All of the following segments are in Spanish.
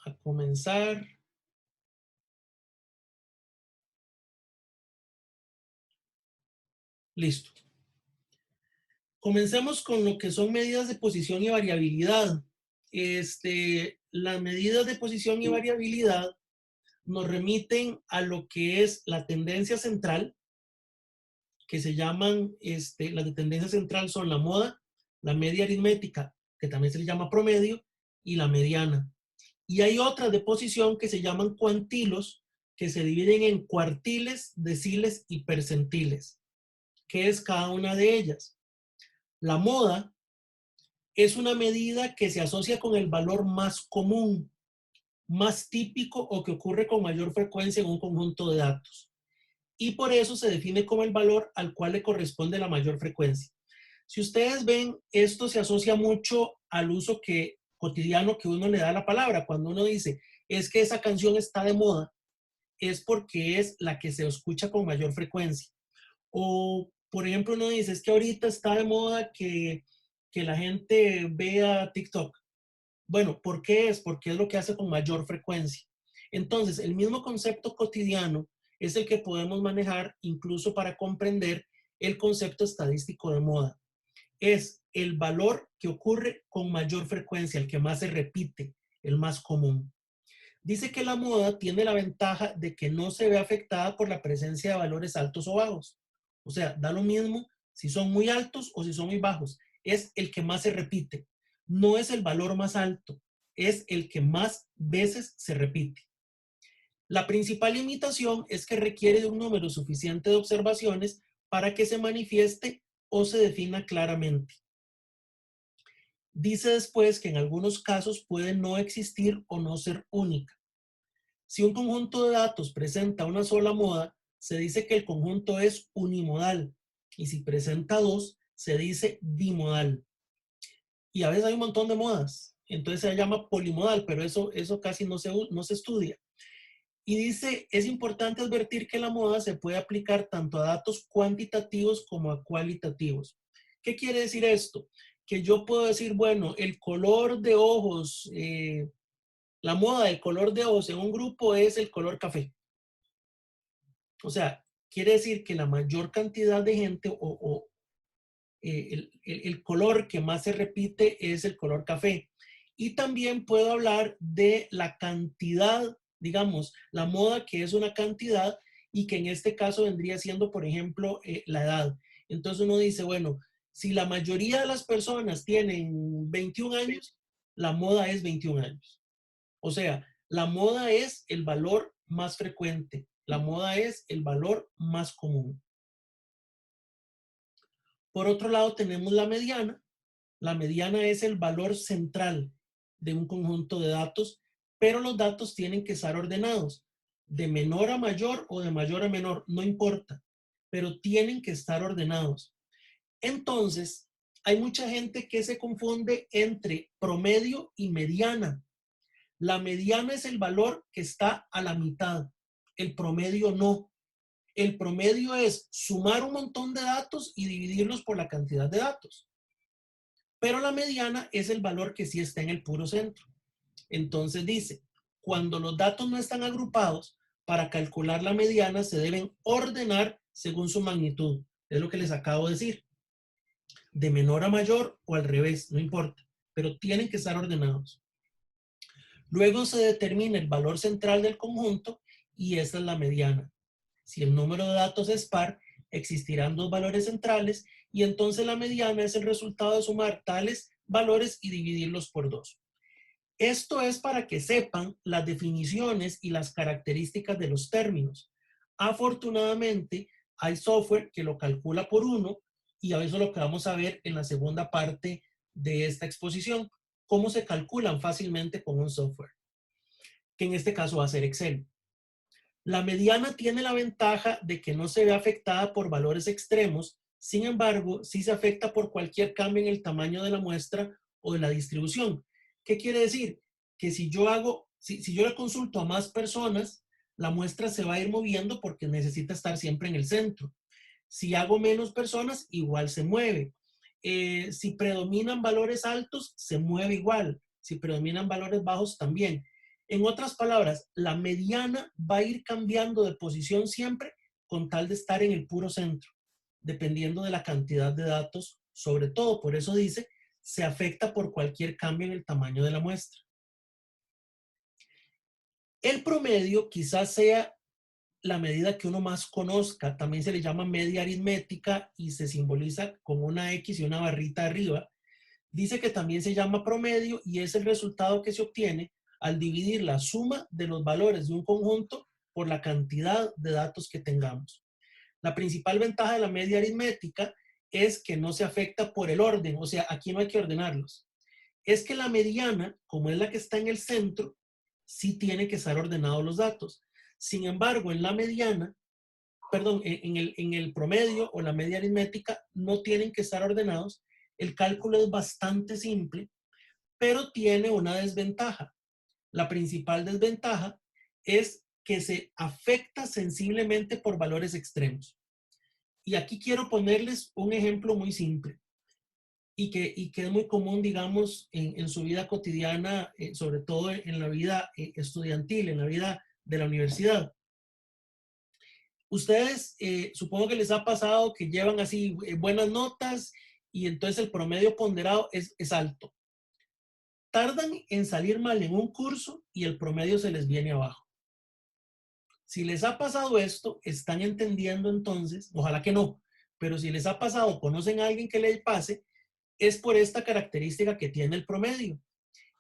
a comenzar. Listo. Comencemos con lo que son medidas de posición y variabilidad. Las medidas de posición y variabilidad nos remiten a lo que es la tendencia central, que se llaman, las de tendencia central son la moda, la media aritmética, que también se le llama promedio, y la mediana. Y hay otras de posición que se llaman cuantilos, que se dividen en cuartiles, deciles y percentiles. ¿Qué es cada una de ellas? La moda es una medida que se asocia con el valor más común, más típico o que ocurre con mayor frecuencia en un conjunto de datos. Y por eso se define como el valor al cual le corresponde la mayor frecuencia. Si ustedes ven, esto se asocia mucho al uso cotidiano que uno le da a la palabra. Cuando uno dice, es que esa canción está de moda, es porque es la que se escucha con mayor frecuencia. O, por ejemplo, uno dice, es que ahorita está de moda que la gente vea TikTok. Bueno, ¿por qué es? Porque es lo que hace con mayor frecuencia. Entonces, el mismo concepto cotidiano es el que podemos manejar incluso para comprender el concepto estadístico de moda. Es el valor que ocurre con mayor frecuencia, el que más se repite, el más común. Dice que la moda tiene la ventaja de que no se ve afectada por la presencia de valores altos o bajos. O sea, da lo mismo si son muy altos o si son muy bajos. Es el que más se repite. No es el valor más alto, es el que más veces se repite. La principal limitación es que requiere de un número suficiente de observaciones para que se manifieste o se defina claramente. Dice después que en algunos casos puede no existir o no ser única. Si un conjunto de datos presenta una sola moda, se dice que el conjunto es unimodal. Y si presenta dos, se dice bimodal. Y a veces hay un montón de modas. Entonces se llama polimodal, pero eso casi no se estudia. Y dice, es importante advertir que la moda se puede aplicar tanto a datos cuantitativos como a cualitativos. ¿Qué quiere decir esto? Que yo puedo decir, bueno, el color de ojos, la moda del color de ojos en un grupo es el color café. O sea, quiere decir que la mayor cantidad de gente el color que más se repite es el color café. Y también puedo hablar de la cantidad, digamos, la moda que es una cantidad y que en este caso vendría siendo, por ejemplo, la edad. Entonces uno dice, bueno, si la mayoría de las personas tienen 21 años, la moda es 21 años. O sea, la moda es el valor más frecuente, la moda es el valor más común. Por otro lado, tenemos la mediana. La mediana es el valor central de un conjunto de datos, pero los datos tienen que estar ordenados, de menor a mayor o de mayor a menor, no importa, pero tienen que estar ordenados. Entonces, hay mucha gente que se confunde entre promedio y mediana. La mediana es el valor que está a la mitad, el promedio no. El promedio es sumar un montón de datos y dividirlos por la cantidad de datos. Pero la mediana es el valor que sí está en el puro centro. Entonces dice, cuando los datos no están agrupados, para calcular la mediana se deben ordenar según su magnitud. Es lo que les acabo de decir. De menor a mayor o al revés, no importa, pero tienen que estar ordenados. Luego se determina el valor central del conjunto y esa es la mediana. Si el número de datos es par, existirán dos valores centrales y entonces la mediana es el resultado de sumar tales valores y dividirlos por dos. Esto es para que sepan las definiciones y las características de los términos. Afortunadamente, hay software que lo calcula por uno y a eso es lo que vamos a ver en la segunda parte de esta exposición, cómo se calculan fácilmente con un software, que en este caso va a ser Excel. La mediana tiene la ventaja de que no se ve afectada por valores extremos, sin embargo, sí se afecta por cualquier cambio en el tamaño de la muestra o de la distribución. ¿Qué quiere decir? Que si yo le consulto a más personas, la muestra se va a ir moviendo porque necesita estar siempre en el centro. Si hago menos personas, igual se mueve. Si predominan valores altos, se mueve igual. Si predominan valores bajos, también. En otras palabras, la mediana va a ir cambiando de posición siempre con tal de estar en el puro centro, dependiendo de la cantidad de datos, sobre todo, por eso dice, se afecta por cualquier cambio en el tamaño de la muestra. El promedio quizás sea la medida que uno más conozca, también se le llama media aritmética y se simboliza con una X y una barrita arriba. Dice que también se llama promedio y es el resultado que se obtiene al dividir la suma de los valores de un conjunto por la cantidad de datos que tengamos. La principal ventaja de la media aritmética es que no se afecta por el orden, o sea, aquí no hay que ordenarlos. Es que la mediana, como es la que está en el centro, sí tiene que estar ordenados los datos. Sin embargo, en la mediana, perdón, en el promedio o la media aritmética no tienen que estar ordenados. El cálculo es bastante simple, pero tiene una desventaja. La principal desventaja es que se afecta sensiblemente por valores extremos. Y aquí quiero ponerles un ejemplo muy simple y que es muy común, digamos, en su vida cotidiana, sobre todo en la vida estudiantil, en la vida de la universidad. Ustedes, supongo que les ha pasado que llevan así buenas notas y entonces el promedio ponderado es alto. Tardan en salir mal en un curso y el promedio se les viene abajo. Si les ha pasado esto, están entendiendo entonces, ojalá que no, pero si les ha pasado, conocen a alguien que les pase, es por esta característica que tiene el promedio,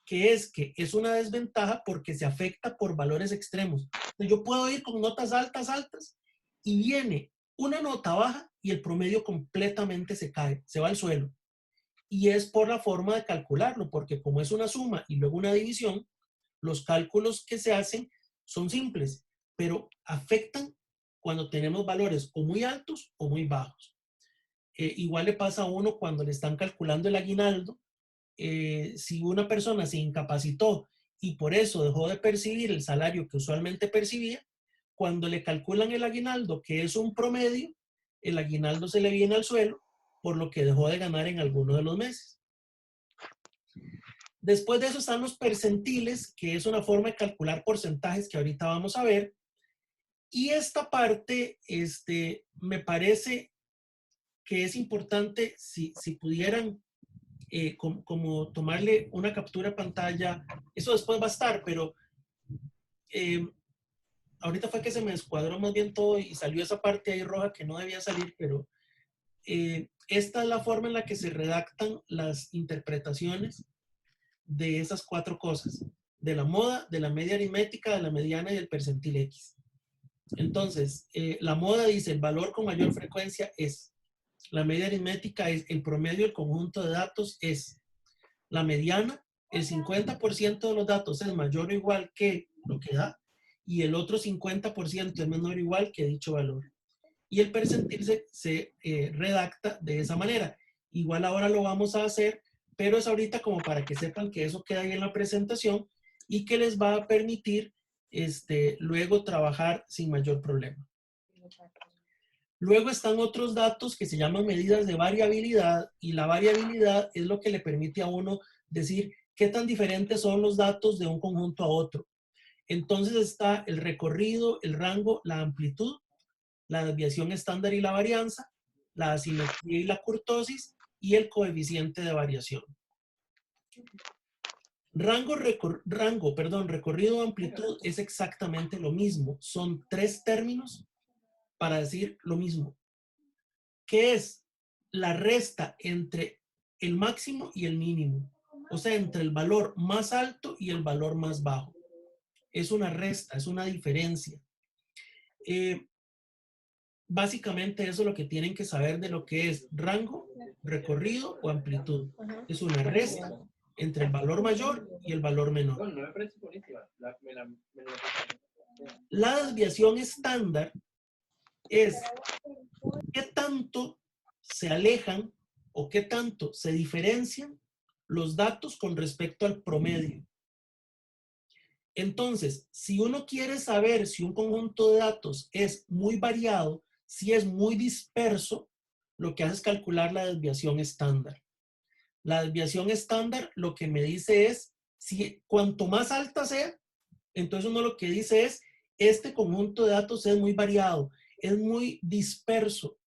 que es una desventaja porque se afecta por valores extremos. Yo puedo ir con notas altas, altas, y viene una nota baja y el promedio completamente se cae, se va al suelo. Y es por la forma de calcularlo, porque como es una suma y luego una división, los cálculos que se hacen son simples, pero afectan cuando tenemos valores o muy altos o muy bajos. Igual le pasa a uno cuando le están calculando el aguinaldo. Si una persona se incapacitó y por eso dejó de percibir el salario que usualmente percibía, cuando le calculan el aguinaldo, que es un promedio, el aguinaldo se le viene al suelo, por lo que dejó de ganar en alguno de los meses. Después de eso están los percentiles, que es una forma de calcular porcentajes que ahorita vamos a ver. Y esta parte, me parece que es importante si pudieran como tomarle una captura de pantalla. Eso después va a estar, pero ahorita fue que se me descuadró más bien todo y salió esa parte ahí roja que no debía salir, pero esta es la forma en la que se redactan las interpretaciones de esas cuatro cosas, de la moda, de la media aritmética, de la mediana y del percentil X. Entonces, la moda dice el valor con mayor frecuencia es, la media aritmética es el promedio del conjunto de datos es, la mediana, el 50% de los datos es mayor o igual que lo que da y el otro 50% es menor o igual que dicho valor. Y el percentil se redacta de esa manera. Igual ahora lo vamos a hacer, pero es ahorita como para que sepan que eso queda ahí en la presentación y que les va a permitir luego trabajar sin mayor problema. Luego están otros datos que se llaman medidas de variabilidad y la variabilidad es lo que le permite a uno decir qué tan diferentes son los datos de un conjunto a otro. Entonces está el recorrido, el rango, la amplitud, la desviación estándar y la varianza, la asimetría y la kurtosis y el coeficiente de variación. Recorrido o amplitud es exactamente lo mismo. Son tres términos para decir lo mismo. ¿Qué es? La resta entre el máximo y el mínimo. O sea, entre el valor más alto y el valor más bajo. Es una resta, es una diferencia. Básicamente eso es lo que tienen que saber de lo que es rango, recorrido o amplitud. Es una resta entre el valor mayor y el valor menor. La desviación estándar es qué tanto se alejan o qué tanto se diferencian los datos con respecto al promedio. Entonces, si uno quiere saber si un conjunto de datos es muy variado, si es muy disperso, lo que hace es calcular la desviación estándar. La desviación estándar lo que me dice es, si cuanto más alta sea, Entonces uno lo que dice es, este conjunto de datos es muy variado, es muy disperso.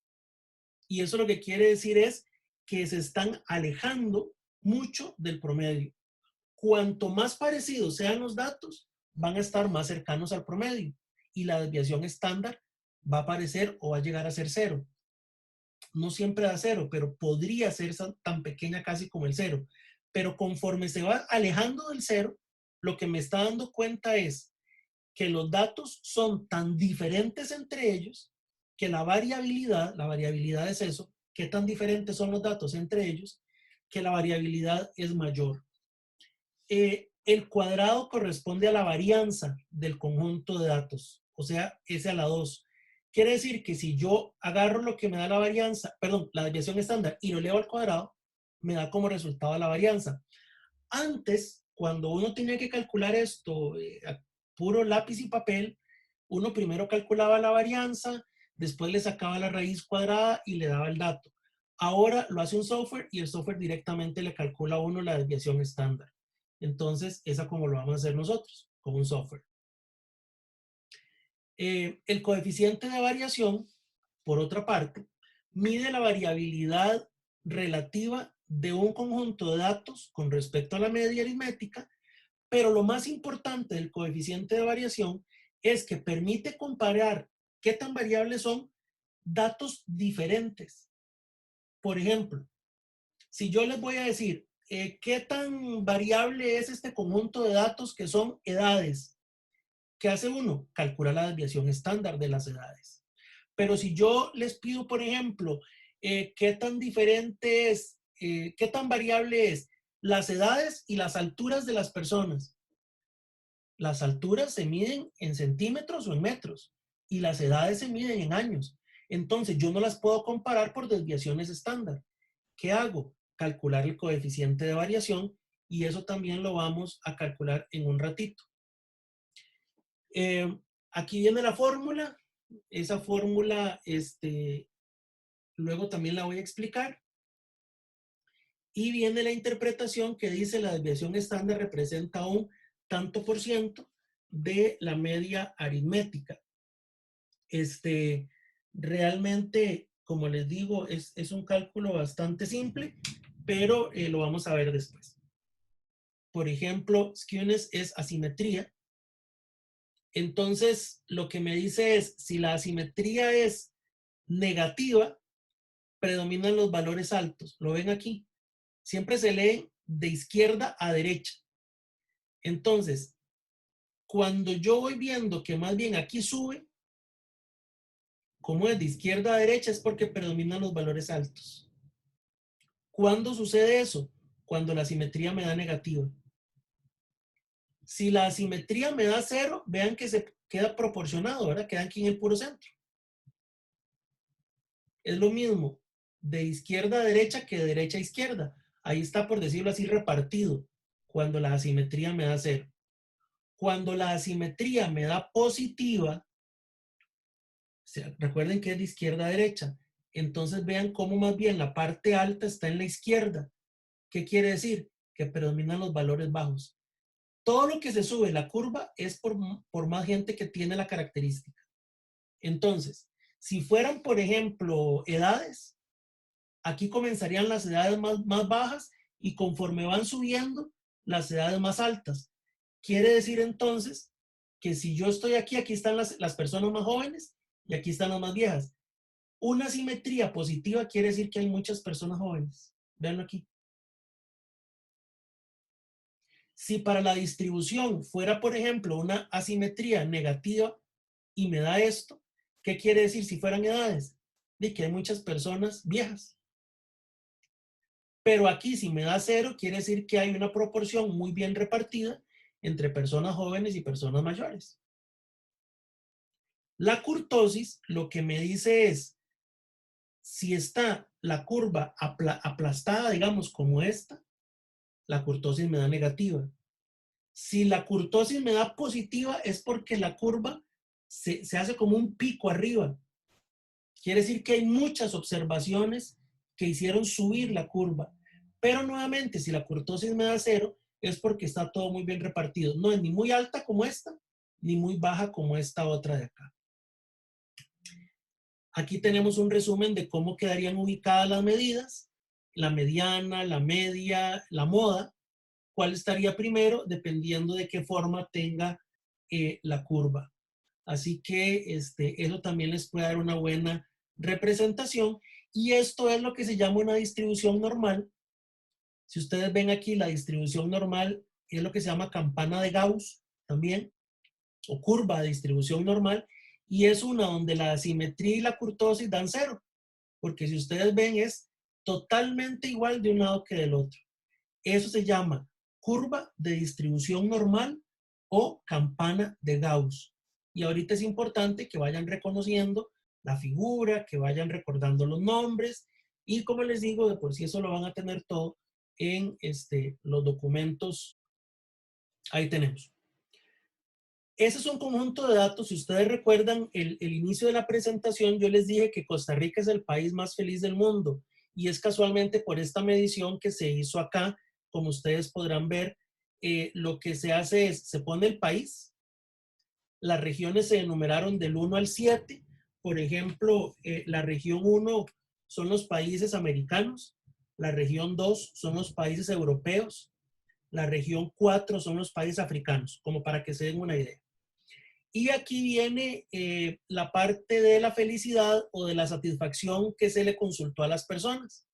Y eso lo que quiere decir es que se están alejando mucho del promedio. Cuanto más parecidos sean los datos, van a estar más cercanos al promedio. Y la desviación estándar va a aparecer o va a llegar a ser cero. No siempre da cero, pero podría ser tan pequeña casi como el cero. Pero conforme se va alejando del cero, lo que me está dando cuenta es que los datos son tan diferentes entre ellos que la variabilidad es eso, qué tan diferentes son los datos entre ellos, que la variabilidad es mayor. El cuadrado corresponde a la varianza del conjunto de datos, o sea, S a la 2. Quiere decir que si yo agarro lo que me da la varianza, perdón, la desviación estándar y lo elevo al cuadrado, me da como resultado la varianza. Antes, cuando uno tenía que calcular esto a puro lápiz y papel, uno primero calculaba la varianza, después le sacaba la raíz cuadrada y le daba el dato. Ahora lo hace un software y el software directamente le calcula a uno la desviación estándar. Entonces, esa como lo vamos a hacer nosotros, con un software. El coeficiente de variación, por otra parte, mide la variabilidad relativa de un conjunto de datos con respecto a la media aritmética, pero lo más importante del coeficiente de variación es que permite comparar qué tan variables son datos diferentes. Por ejemplo, si yo les voy a decir qué tan variable es este conjunto de datos que son edades, ¿qué hace uno? Calcula la desviación estándar de las edades. Pero si yo les pido, por ejemplo, qué tan diferente es, qué tan variable es las edades y las alturas de las personas. Las alturas se miden en centímetros o en metros y las edades se miden en años. Entonces yo no las puedo comparar por desviaciones estándar. ¿Qué hago? Calcular el coeficiente de variación y eso también lo vamos a calcular en un ratito. Aquí viene la fórmula. Esa fórmula, luego también la voy a explicar. Y viene la interpretación que dice la desviación estándar representa un tanto por ciento de la media aritmética. Realmente, como les digo, es un cálculo bastante simple, pero lo vamos a ver después. Por ejemplo, skewness es asimetría. Entonces, lo que me dice es, si la asimetría es negativa, predominan los valores altos. ¿Lo ven aquí? Siempre se leen de izquierda a derecha. Entonces, cuando yo voy viendo que más bien aquí sube, como es de izquierda a derecha, es porque predominan los valores altos. ¿Cuándo sucede eso? Cuando la asimetría me da negativa. Si la asimetría me da 0, vean que se queda proporcionado, ¿verdad? Queda aquí en el puro centro. Es lo mismo de izquierda a derecha que de derecha a izquierda. Ahí está, por decirlo así, repartido, cuando la asimetría me da 0. Cuando la asimetría me da positiva, recuerden que es de izquierda a derecha, entonces vean cómo más bien la parte alta está en la izquierda. ¿Qué quiere decir? Que predominan los valores bajos. Todo lo que se sube la curva es por más gente que tiene la característica. Entonces, si fueran, por ejemplo, edades, aquí comenzarían las edades más bajas y conforme van subiendo, las edades más altas. Quiere decir entonces que si yo estoy aquí, aquí están las personas más jóvenes y aquí están las más viejas. Una simetría positiva quiere decir que hay muchas personas jóvenes. Veanlo aquí. Si para la distribución fuera, por ejemplo, una asimetría negativa y me da esto, ¿qué quiere decir si fueran edades? De que hay muchas personas viejas. Pero aquí si me da 0, quiere decir que hay una proporción muy bien repartida entre personas jóvenes y personas mayores. La kurtosis lo que me dice es, si está la curva aplastada, digamos, como esta, la kurtosis me da negativa. Si la kurtosis me da positiva es porque la curva se hace como un pico arriba. Quiere decir que hay muchas observaciones que hicieron subir la curva. Pero nuevamente, si la kurtosis me da 0, es porque está todo muy bien repartido. No es ni muy alta como esta, ni muy baja como esta otra de acá. Aquí tenemos un resumen de cómo quedarían ubicadas las medidas, la mediana, la media, la moda, cuál estaría primero, dependiendo de qué forma tenga la curva. Así que eso también les puede dar una buena representación. Y esto es lo que se llama una distribución normal. Si ustedes ven aquí, la distribución normal es lo que se llama campana de Gauss también, o curva de distribución normal, y es una donde la asimetría y la kurtosis dan cero, porque si ustedes ven es totalmente igual de un lado que del otro. Eso se llama curva de distribución normal o campana de Gauss. Y ahorita es importante que vayan reconociendo la figura, que vayan recordando los nombres, y como les digo, de por sí eso lo van a tener todo en los documentos. Ahí tenemos. Ese es un conjunto de datos. Si ustedes recuerdan el inicio de la presentación, yo les dije que Costa Rica es el país más feliz del mundo, y es casualmente por esta medición que se hizo acá. Como ustedes podrán ver, lo que se hace es, se pone el país, las regiones se enumeraron del 1 al 7. Por ejemplo, la región 1 son los países americanos, la región 2 son los países europeos, la región 4 son los países africanos, como para que se den una idea. Y aquí viene la parte de la felicidad o de la satisfacción que se le consultó a las personas.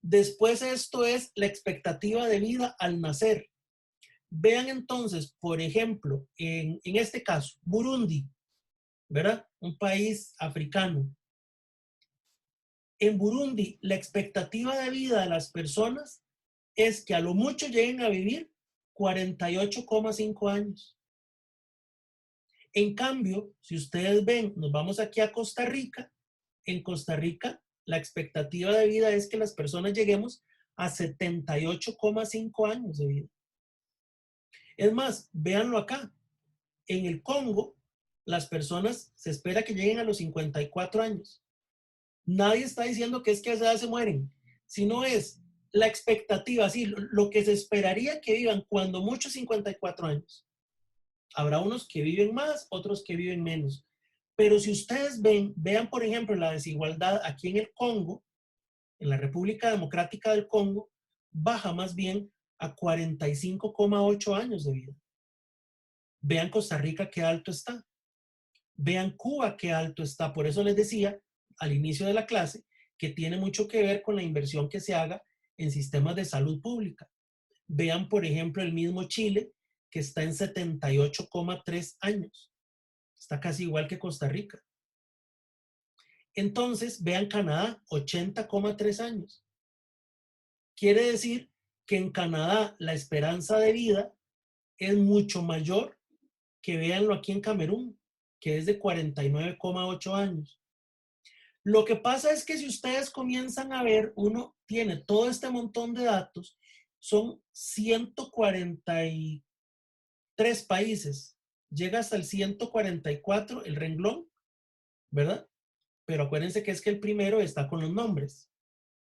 Después esto es la expectativa de vida al nacer. Vean entonces, por ejemplo, en este caso, Burundi, ¿verdad? Un país africano. En Burundi, la expectativa de vida de las personas es que a lo mucho lleguen a vivir 48,5 años. En cambio, si ustedes ven, nos vamos aquí a Costa Rica. En Costa Rica, la expectativa de vida es que las personas lleguemos a 78,5 años de vida. Es más, véanlo acá. En el Congo, las personas se espera que lleguen a los 54 años. Nadie está diciendo que es que a esa edad se mueren, sino es la expectativa, sí, lo que se esperaría que vivan cuando mucho 54 años. Habrá unos que viven más, otros que viven menos. Pero si ustedes vean por ejemplo la desigualdad aquí en el Congo, en la República Democrática del Congo, baja más bien a 45,8 años de vida. Vean Costa Rica qué alto está. Vean Cuba qué alto está. Por eso les decía al inicio de la clase que tiene mucho que ver con la inversión que se haga en sistemas de salud pública. Vean, por ejemplo, el mismo Chile, que está en 78,3 años. Está casi igual que Costa Rica. Entonces, vean Canadá, 80,3 años. Quiere decir que en Canadá la esperanza de vida es mucho mayor que véanlo aquí en Camerún, que es de 49,8 años. Lo que pasa es que si ustedes comienzan a ver, uno tiene todo este montón de datos, son 143 países, llega hasta el 144, el renglón, ¿verdad? Pero acuérdense que es que el primero está con los nombres.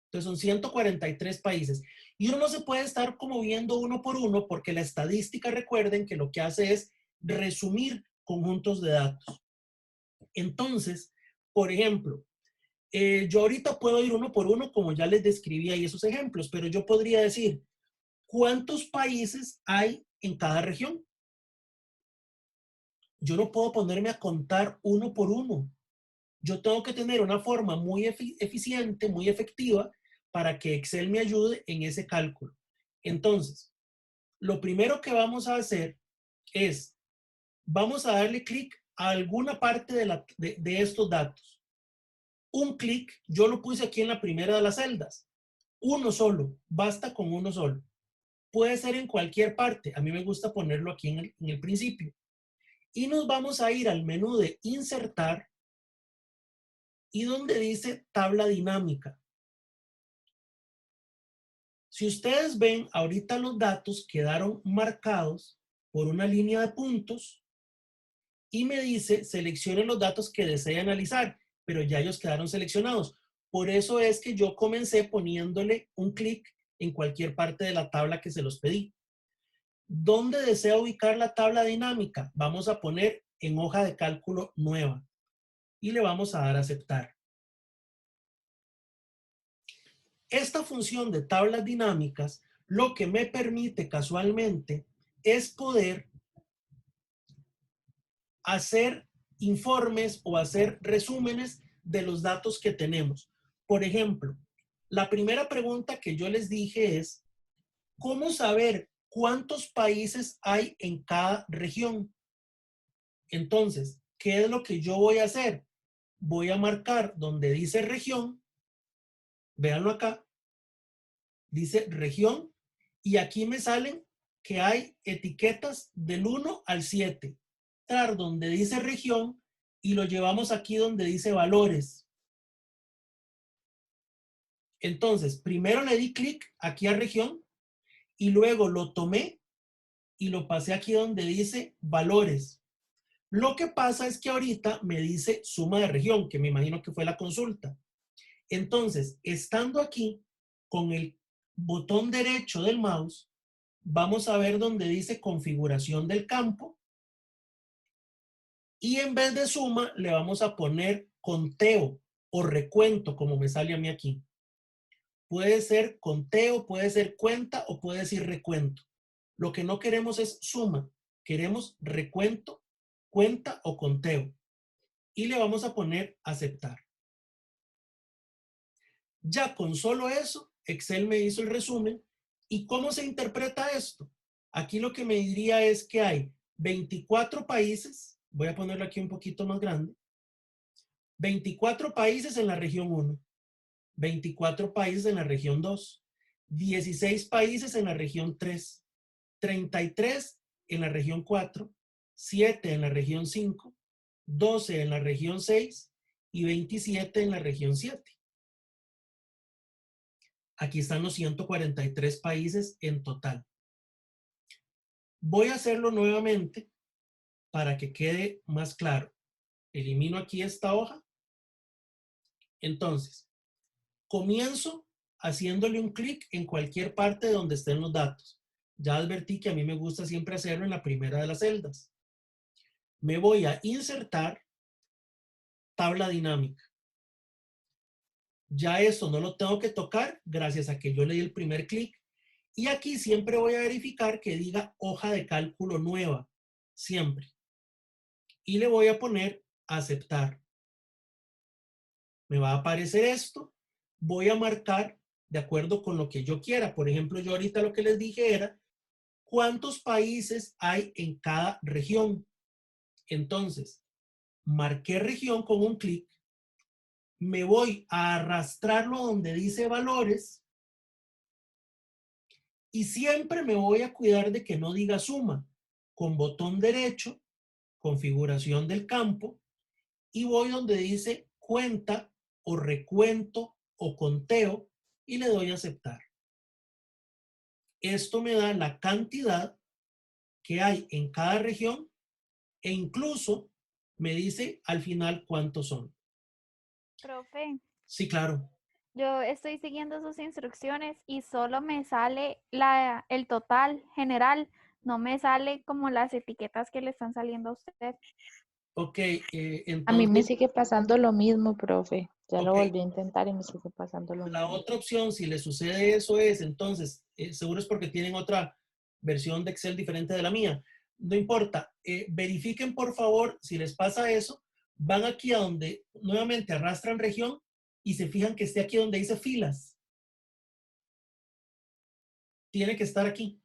Entonces son 143 países. Y uno no se puede estar como viendo uno por uno porque la estadística, recuerden que lo que hace es resumir conjuntos de datos. Entonces, por ejemplo, yo ahorita puedo ir uno por uno como ya les describí ahí esos ejemplos, pero yo podría decir, ¿cuántos países hay en cada región? Yo no puedo ponerme a contar uno por uno. Yo tengo que tener una forma muy eficiente, muy efectiva, para que Excel me ayude en ese cálculo. Entonces, lo primero que vamos a hacer es, vamos a darle clic a alguna parte de estos datos. Un clic, yo lo puse aquí en la primera de las celdas. Uno solo, basta con uno solo. Puede ser en cualquier parte. A mí me gusta ponerlo aquí en el principio. Y nos vamos a ir al menú de insertar y donde dice tabla dinámica. Si ustedes ven, ahorita los datos quedaron marcados por una línea de puntos y me dice seleccione los datos que desee analizar, pero ya ellos quedaron seleccionados. Por eso es que yo comencé poniéndole un clic en cualquier parte de la tabla que se los pedí. ¿Dónde desea ubicar la tabla dinámica? Vamos a poner en hoja de cálculo nueva y le vamos a dar a aceptar. Esta función de tablas dinámicas lo que me permite casualmente es poder hacer informes o hacer resúmenes de los datos que tenemos. Por ejemplo, la primera pregunta que yo les dije es, ¿cómo saber cuántos países hay en cada región? Entonces, ¿qué es lo que yo voy a hacer? Voy a marcar donde dice región, véanlo acá, dice región, y aquí me salen que hay etiquetas del 1 al 7. Entrar donde dice región y lo llevamos aquí donde dice valores. Entonces, primero le di clic aquí a región y luego lo tomé y lo pasé aquí donde dice valores. Lo que pasa es que ahorita me dice suma de región, que me imagino que fue la consulta. Entonces, estando aquí con el botón derecho del mouse, vamos a ver donde dice configuración del campo y en vez de suma le vamos a poner conteo o recuento, como me sale a mí aquí. Puede ser conteo, puede ser cuenta o puede decir recuento. Lo que no queremos es suma, queremos recuento, cuenta o conteo. Y le vamos a poner aceptar. Ya con solo eso, Excel me hizo el resumen. ¿Y cómo se interpreta esto? Aquí lo que me diría es que hay 24 países, voy a ponerlo aquí un poquito más grande, 24 países en la región 1, 24 países en la región 2, 16 países en la región 3, 33 en la región 4, 7 en la región 5, 12 en la región 6 y 27 en la región 7. Aquí están los 143 países en total. Voy a hacerlo nuevamente para que quede más claro. Elimino aquí esta hoja. Entonces, comienzo haciéndole un clic en cualquier parte donde estén los datos. Ya advertí que a mí me gusta siempre hacerlo en la primera de las celdas. Me voy a insertar tabla dinámica. Ya esto no lo tengo que tocar gracias a que yo le di el primer clic. Y aquí siempre voy a verificar que diga hoja de cálculo nueva. Siempre. Y le voy a poner aceptar. Me va a aparecer esto. Voy a marcar de acuerdo con lo que yo quiera. Por ejemplo, yo ahorita lo que les dije era cuántos países hay en cada región. Entonces, marqué región con un clic. Me voy a arrastrarlo donde dice valores. Y siempre me voy a cuidar de que no diga suma. Con botón derecho, configuración del campo, y voy donde dice cuenta o recuento o conteo y le doy a aceptar. Esto me da la cantidad que hay en cada región e incluso me dice al final cuántos son. Profe, Sí, claro. yo estoy siguiendo sus instrucciones y solo me sale el total general, no me sale como las etiquetas que le están saliendo a usted. Ok, A mí me entonces, sigue pasando lo mismo, profe. Ya lo ok. volví a intentar y me sigue pasando lo La mismo. otra opción, si le sucede eso es, entonces, seguro es porque tienen otra versión de Excel diferente de la mía. No importa, verifiquen por favor si les pasa eso, van aquí a donde nuevamente arrastran región y se fijan que esté aquí donde dice filas. Tiene que estar aquí.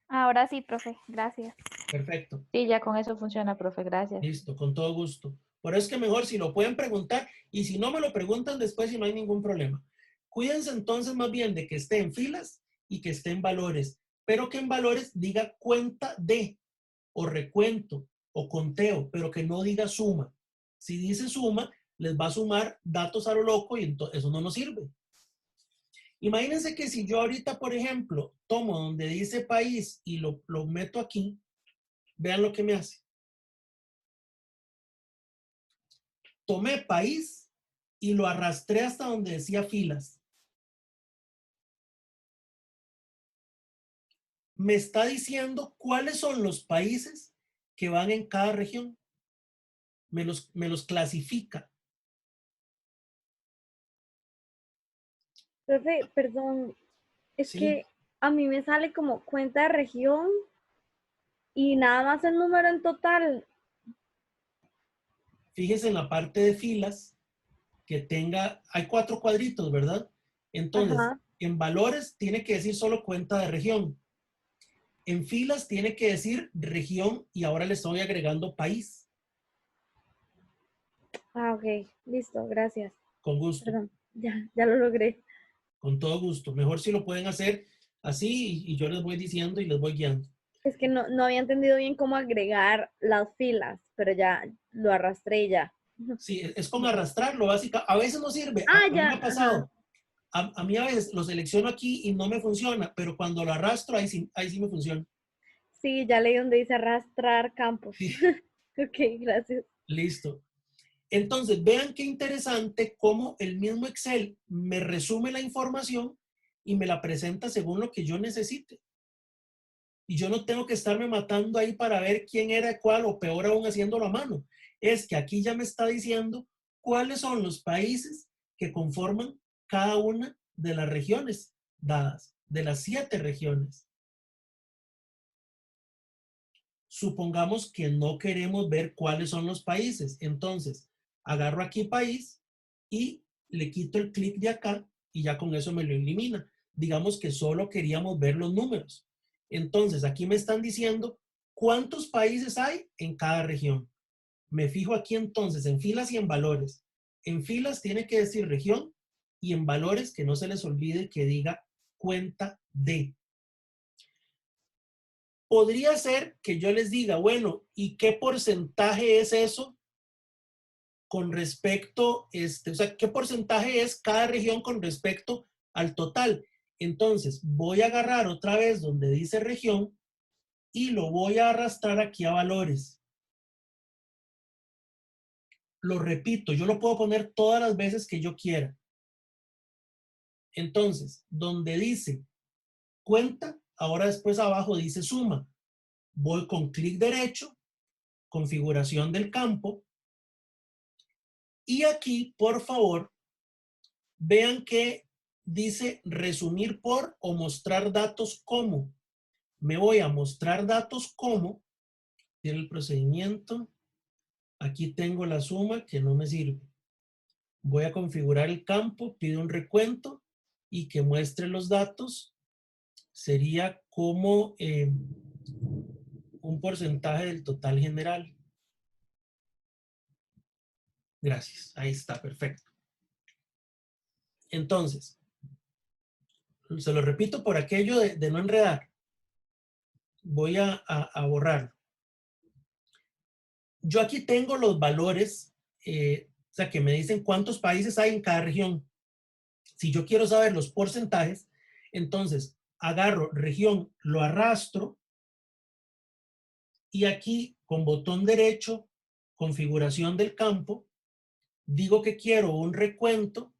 Ahora sí, profe, gracias. Perfecto. Sí, ya con eso funciona, profe. Gracias. Listo, con todo gusto. Por eso es que mejor si lo pueden preguntar y si no me lo preguntan después y no hay ningún problema. Cuídense entonces más bien de que esté en filas y que esté en valores, pero que en valores diga cuenta de o recuento o conteo, pero que no diga suma. Si dice suma, les va a sumar datos a lo loco y entonces eso no nos sirve. Imagínense que si yo ahorita, por ejemplo, tomo donde dice país y lo meto aquí, vean lo que me hace. Tomé país y lo arrastré hasta donde decía filas. me está diciendo cuáles son los países que van en cada región. Me los clasifica. Profe, perdón, es Sí. que a mí me sale como cuenta de región y nada más el número en total. Fíjese en la parte de filas que tenga, hay 4 cuadritos, ¿verdad? Entonces, Ajá. en valores tiene que decir solo cuenta de región. En filas tiene que decir región y ahora le estoy agregando país. Ah, ok, listo, gracias. Con gusto, Perdón, ya lo logré. con todo gusto. Mejor si lo pueden hacer así y yo les voy diciendo y les voy guiando. Es que no había entendido bien cómo agregar las filas, pero ya lo arrastré y ya. Sí, es con arrastrarlo, básica. A veces no sirve. Ah, A mí me ya, ha ajá. pasado. A mí a veces lo selecciono aquí y no me funciona, pero cuando lo arrastro, ahí sí me funciona. Sí, ya leí donde dice arrastrar campos. Sí, Ok, gracias. listo. Entonces, vean qué interesante cómo el mismo Excel me resume la información y me la presenta según lo que yo necesite. Y yo no tengo que estarme matando ahí para ver quién era cuál o peor aún haciéndolo a mano. Es que aquí ya me está diciendo cuáles son los países que conforman cada una de las regiones dadas, de las 7 regiones. Supongamos que no queremos ver cuáles son los países. Entonces, agarro aquí país y le quito el clic de acá y ya con eso me lo elimina. Digamos que solo queríamos ver los números. Entonces, aquí me están diciendo cuántos países hay en cada región. Me fijo aquí entonces en filas y en valores. En filas tiene que decir región y en valores que no se les olvide que diga cuenta de. Podría ser que yo les diga, bueno, ¿y qué porcentaje es eso con respecto, o sea, qué porcentaje es cada región con respecto al total? Entonces, voy a agarrar otra vez donde dice región y lo voy a arrastrar aquí a valores. Lo repito, yo lo puedo poner todas las veces que yo quiera. Entonces, donde dice cuenta, ahora después abajo dice suma. Voy con clic derecho, configuración del campo. Y aquí, por favor, vean que dice resumir por o mostrar datos como. Me voy a mostrar datos como. Tiene el procedimiento. Aquí tengo la suma que no me sirve. Voy a configurar el campo, pido un recuento y que muestre los datos. Sería como un porcentaje del total general. Gracias. Ahí está, perfecto. Entonces, se lo repito por aquello de no enredar. Voy a borrarlo. Yo aquí tengo los valores, o sea, que me dicen cuántos países hay en cada región. Si yo quiero saber los porcentajes, entonces agarro región, lo arrastro y aquí con botón derecho, configuración del campo, digo que quiero un recuento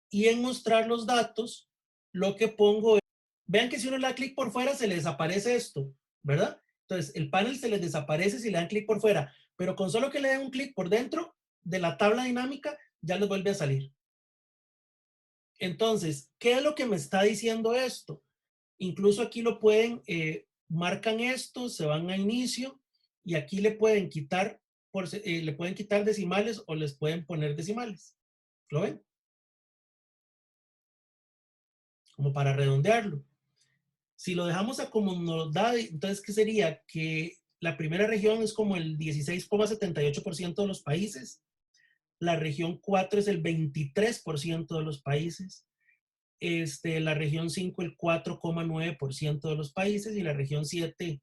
y en mostrar los datos, lo que pongo es, vean que si uno le da clic por fuera se le desaparece esto, ¿verdad? Entonces el panel se les desaparece si le dan clic por fuera, pero con solo que le den un clic por dentro de la tabla dinámica ya les vuelve a salir. Entonces, ¿qué es lo que me está diciendo esto? Incluso aquí lo pueden, marcan esto, se van a inicio y aquí le pueden quitar, le pueden quitar decimales o les pueden poner decimales. ¿Lo ven? Como para redondearlo. Si lo dejamos a como nos da, entonces, ¿qué sería? Que la primera región es como el 16,78% de los países, la región 4 es el 23% de los países, la región 5 el 4,9% de los países y la región 7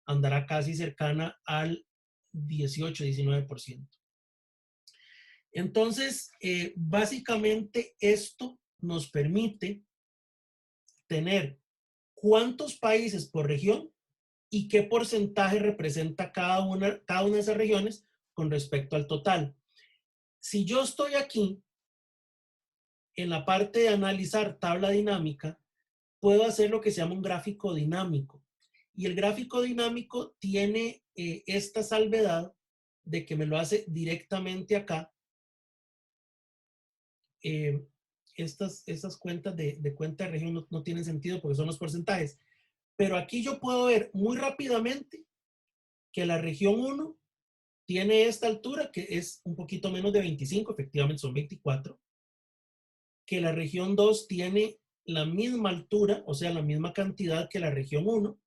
andará casi cercana al 18-19%. Entonces, básicamente esto nos permite tener cuántos países por región y qué porcentaje representa cada una de esas regiones con respecto al total. Si yo estoy aquí en la parte de analizar tabla dinámica, puedo hacer lo que se llama un gráfico dinámico. Y el gráfico dinámico tiene esta salvedad de que me lo hace directamente acá. Estas cuentas de cuenta de región no tienen sentido porque son los porcentajes. Pero aquí yo puedo ver muy rápidamente que la región 1 tiene esta altura, que es un poquito menos de 25, efectivamente son 24. Que la región 2 tiene la misma altura, o sea, la misma cantidad que la región 1.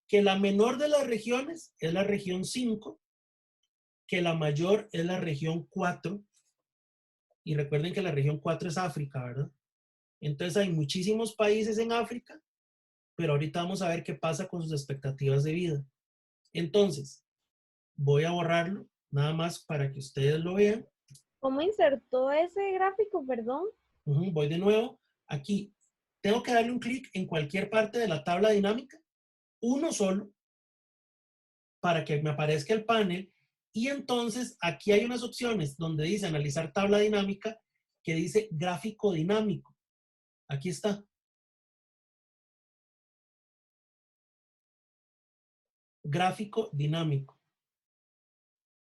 Que la menor de las regiones es la región 5. Que la mayor es la región 4. Y recuerden que la región 4 es África, ¿verdad? Entonces hay muchísimos países en África, pero ahorita vamos a ver qué pasa con sus expectativas de vida. Entonces, voy a borrarlo, nada más para que ustedes lo vean. ¿Cómo insertó ese gráfico, perdón? Voy de nuevo. Aquí, tengo que darle un clic en cualquier parte de la tabla dinámica, uno solo, para que me aparezca el panel. Y entonces, aquí hay unas opciones donde dice analizar tabla dinámica, que dice gráfico dinámico. Aquí está. Gráfico dinámico.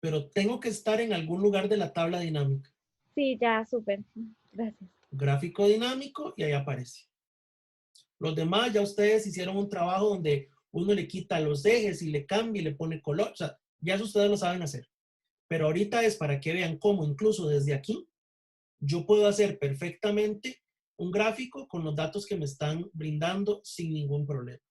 Pero tengo que estar en algún lugar de la tabla dinámica. Sí, ya, súper. Gracias. Gráfico dinámico y ahí aparece. Los demás ya ustedes hicieron un trabajo donde uno le quita los ejes y le cambia y le pone color. O sea, ya eso ustedes lo saben hacer. Pero ahorita es para que vean cómo incluso desde aquí yo puedo hacer perfectamente un gráfico con los datos que me están brindando sin ningún problema.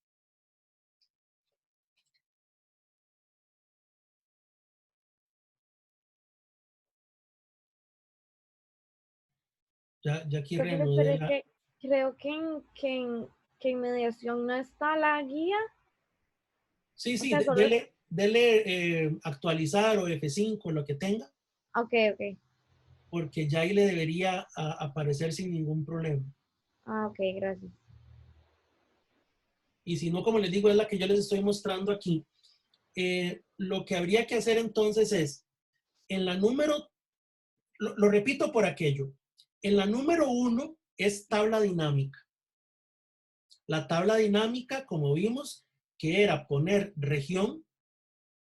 Ya aquí Profe, reanudé pero es la... que creo que en mediación no está la guía. Sí, O sí, sea, solo... dele actualizar o F5, lo que tenga, Ok, ok. porque ya ahí le debería aparecer sin ningún problema. Ah, ok, gracias. Y si no, como les digo, es la que yo les estoy mostrando aquí. Lo que habría que hacer entonces es, en la número, lo repito por aquello, en la número 1 es tabla dinámica. La tabla dinámica, como vimos, que era poner región,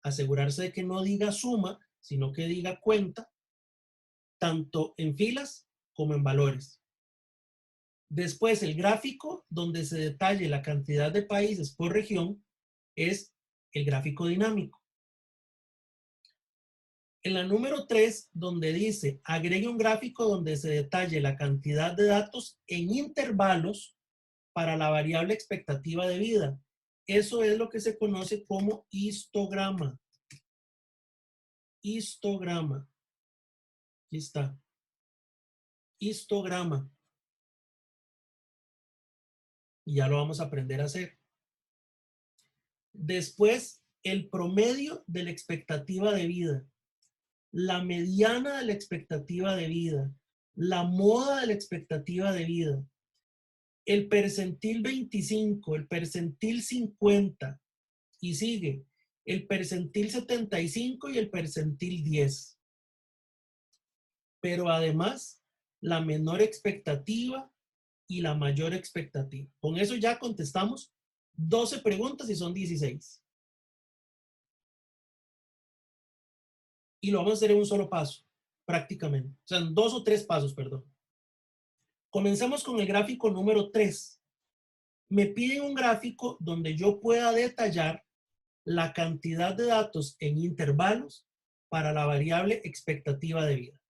asegurarse de que no diga suma, sino que diga cuenta, tanto en filas como en valores. Después, el gráfico donde se detalle la cantidad de países por región es el gráfico dinámico. En la número 3, donde dice agregue un gráfico donde se detalle la cantidad de datos en intervalos para la variable expectativa de vida. Eso es lo que se conoce como histograma. Histograma. Aquí está. Histograma. Y ya lo vamos a aprender a hacer. Después, el promedio de la expectativa de vida, la mediana de la expectativa de vida, la moda de la expectativa de vida, el percentil 25, el percentil 50 y sigue el percentil 75 y el percentil 10. Pero además, la menor expectativa y la mayor expectativa. Con eso ya contestamos 12 preguntas y son 16. Y lo vamos a hacer en un solo paso, prácticamente. O sea, en 2 o 3 pasos, perdón. Comencemos con el gráfico número 3. Me piden un gráfico donde yo pueda detallar la cantidad de datos en intervalos para la variable expectativa de vida.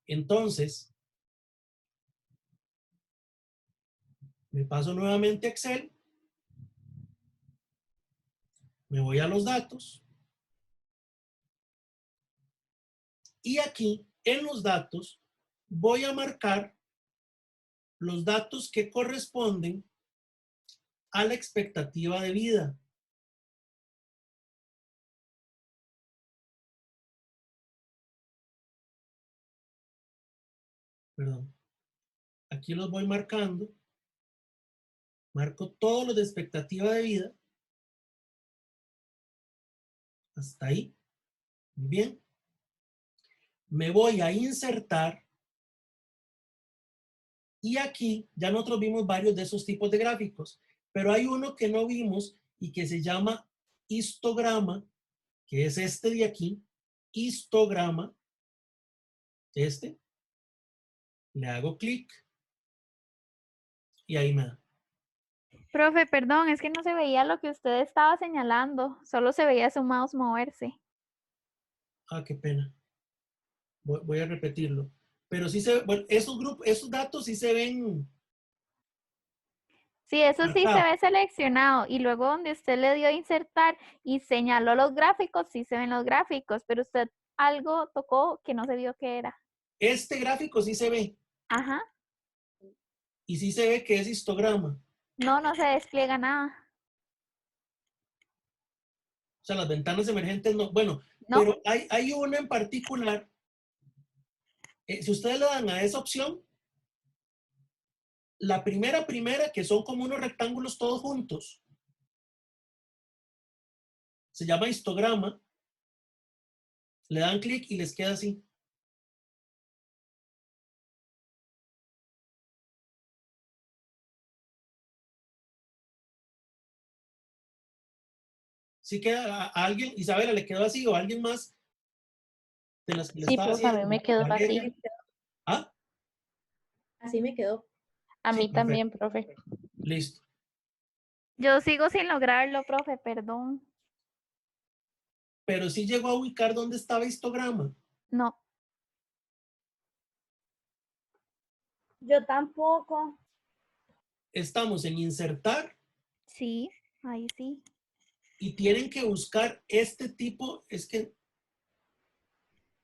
Entonces, me paso nuevamente a Excel, me voy a los datos y aquí en los datos voy a marcar los datos que corresponden a la expectativa de vida. Perdón. Aquí los voy marcando. Marco todos los de expectativa de vida. Hasta ahí. Bien. Me voy a insertar. Y aquí ya nosotros vimos varios de esos tipos de gráficos. Pero hay uno que no vimos y que se llama histograma, que es este de aquí, histograma, este, le hago clic y ahí me da. Profe, perdón, es que no se veía lo que usted estaba señalando, solo se veía su mouse moverse. Ah, qué pena. Voy a repetirlo. Pero sí se, bueno, esos datos sí se ven Sí, eso sí se marcados. ve seleccionado y luego donde usted le dio a insertar y señaló los gráficos, sí se ven los gráficos, pero usted algo tocó que no se vio qué era. Este gráfico sí se ve Ajá, y sí se ve que es histograma. no se despliega nada. O sea, las ventanas emergentes no. Bueno, No, pero hay una en particular. Si ustedes le dan a esa opción, la primera, que son como unos rectángulos todos juntos, se llama histograma. Le dan clic y les queda así. Sí queda a alguien, Isabela, le quedó así o a alguien más de las que le Sí, estaba profe, a mí haciendo. me quedó Valeria. así. Ah, Así me quedó. A sí, mí perfecto. también, profe. Listo. yo sigo sin lograrlo, profe, perdón. Pero sí llegó a ubicar dónde estaba histograma. No, Yo tampoco. Estamos en insertar sí, ahí sí. y tienen que buscar este tipo. Es que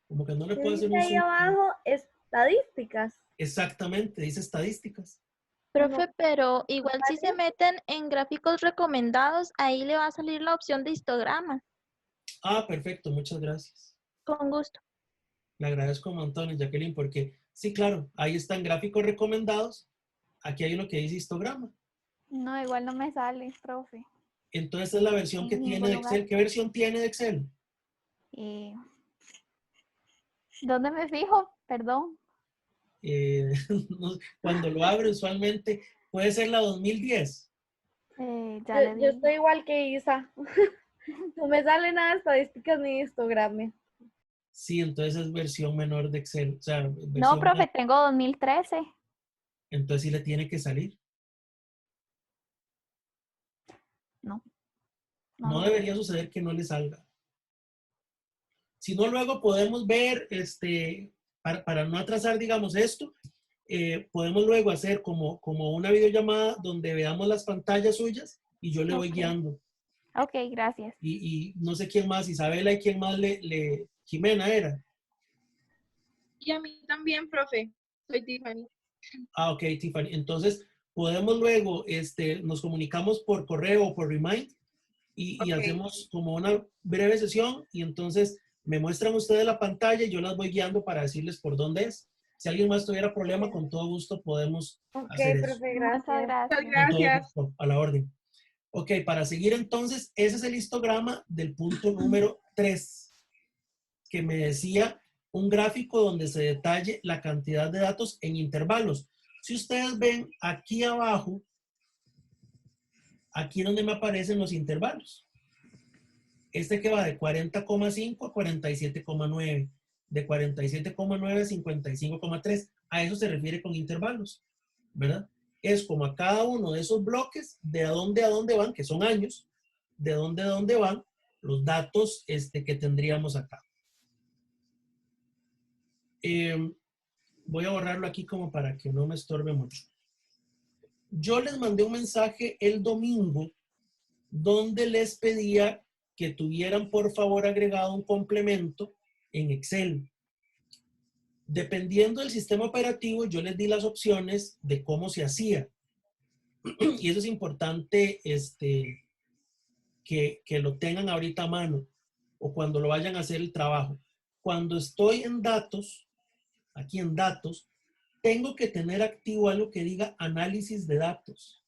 como que no le ¿Qué puedo hacer dice un ahí zoom. abajo? Estadísticas. Exactamente, dice estadísticas. Profe, No, pero igual si se ¿vale? meten en gráficos recomendados, ahí le va a salir la opción de histograma. Ah, perfecto, muchas gracias. Con gusto. Le agradezco un montón, Jacqueline, porque sí, claro, ahí están gráficos recomendados. Aquí hay uno que dice histograma. No, igual no me sale, profe, Entonces es la versión que en tiene ningún de lugar. Excel. ¿Qué versión tiene de Excel? Eh, ¿Dónde me fijo? Perdón. Cuando lo abre usualmente puede ser la 2010. Ya le Yo digo. estoy igual que Isa. No me sale nada de estadísticas ni histograma. Sí, entonces es versión menor de Excel. O sea, No, versión profe, tengo 2013. entonces sí le tiene que salir. No, no No lo debería veo. suceder que no le salga. Si no, luego podemos ver, para no atrasar, digamos, esto, podemos luego hacer como una videollamada donde veamos las pantallas suyas y yo le voy Ok, guiando. ok, gracias. Y no sé quién más, Isabela y quién más Jimena era. Y a mí también, profe. Soy Tiffany. Ah, ok, Tiffany. Entonces, podemos luego, nos comunicamos por correo o por Remind y Ok. hacemos como una breve sesión y entonces me muestran ustedes la pantalla y yo las voy guiando para decirles por dónde es. Si alguien más tuviera problema, con todo gusto podemos Ok, hacer eso. profe, Muchas gracias. Muchas gracias. Con todo gracias. gusto, a la orden. Ok, para seguir entonces, ese es el histograma del punto número 3, que me decía un gráfico donde se detalle la cantidad de datos en intervalos. Si ustedes ven aquí abajo, aquí donde me aparecen los intervalos. Este que va de 40,5 a 47,9, de 47,9 a 55,3, a eso se refiere con intervalos, ¿verdad? Es como a cada uno de esos bloques, de a dónde van, que son años, de dónde a dónde van los datos que tendríamos acá. Voy a borrarlo aquí como para que no me estorbe mucho. Yo les mandé un mensaje el domingo donde les pedía que tuvieran por favor agregado un complemento en Excel. Dependiendo del sistema operativo, yo les di las opciones de cómo se hacía. Y eso es importante que lo tengan ahorita a mano o cuando lo vayan a hacer el trabajo. Cuando estoy en datos, aquí en datos, tengo que tener activo algo que diga análisis de datos.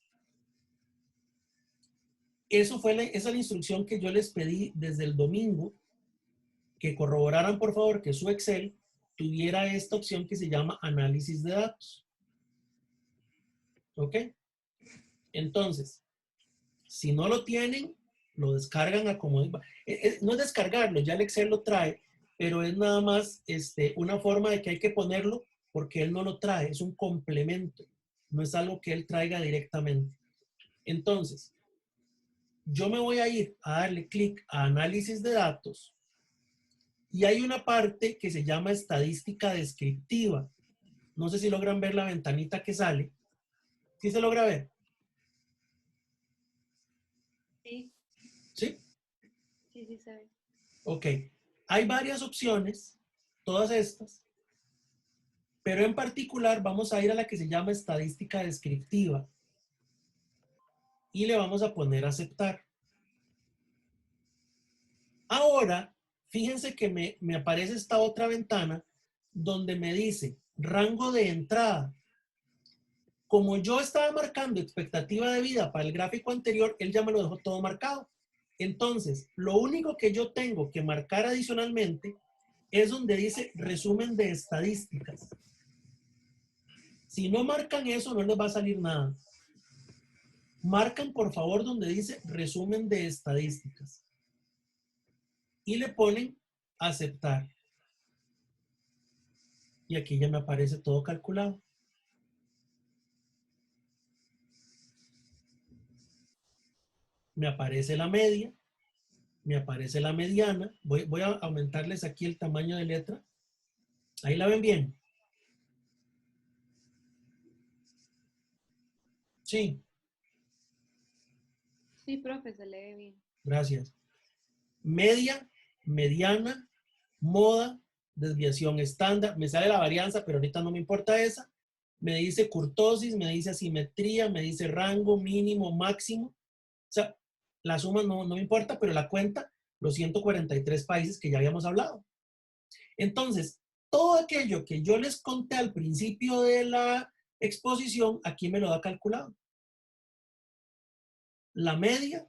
Esa es la instrucción que yo les pedí desde el domingo, que corroboraran por favor que su Excel tuviera esta opción que se llama análisis de datos. ¿Ok? Entonces, Si no lo tienen, lo descargan a como... No es descargarlo, ya el Excel lo trae, pero es nada más una forma de que hay que ponerlo porque él no lo trae, es un complemento, no es algo que él traiga directamente. Entonces, yo me voy a ir a darle clic a análisis de datos y hay una parte que se llama estadística descriptiva. No sé si logran ver la ventanita que sale. ¿Sí se logra ver? Sí, ¿Sí? sí se ve. Ok. Hay varias opciones, todas estas, pero en particular vamos a ir a la que se llama estadística descriptiva y le vamos a poner aceptar. Ahora, fíjense que me aparece esta otra ventana donde me dice rango de entrada. Como yo estaba marcando expectativa de vida para el gráfico anterior, él ya me lo dejó todo marcado. Entonces, lo único que yo tengo que marcar adicionalmente es donde dice resumen de estadísticas. Si no marcan eso, no les va a salir nada. Marcan, por favor, donde dice resumen de estadísticas. Y le ponen aceptar. Y aquí ya me aparece todo calculado. Me aparece la media. Me aparece la mediana. Voy a aumentarles aquí el tamaño de letra. Ahí la ven bien. Sí, Sí, profe, se lee bien. gracias. Media, mediana, moda, desviación estándar. Me sale la varianza, pero ahorita no me importa esa. Me dice curtosis, me dice asimetría, me dice rango, mínimo, máximo. O sea, la suma no me importa, pero la cuenta, los 143 países que ya habíamos hablado. Entonces, todo aquello que yo les conté al principio de la exposición, aquí me lo da calculado. La media,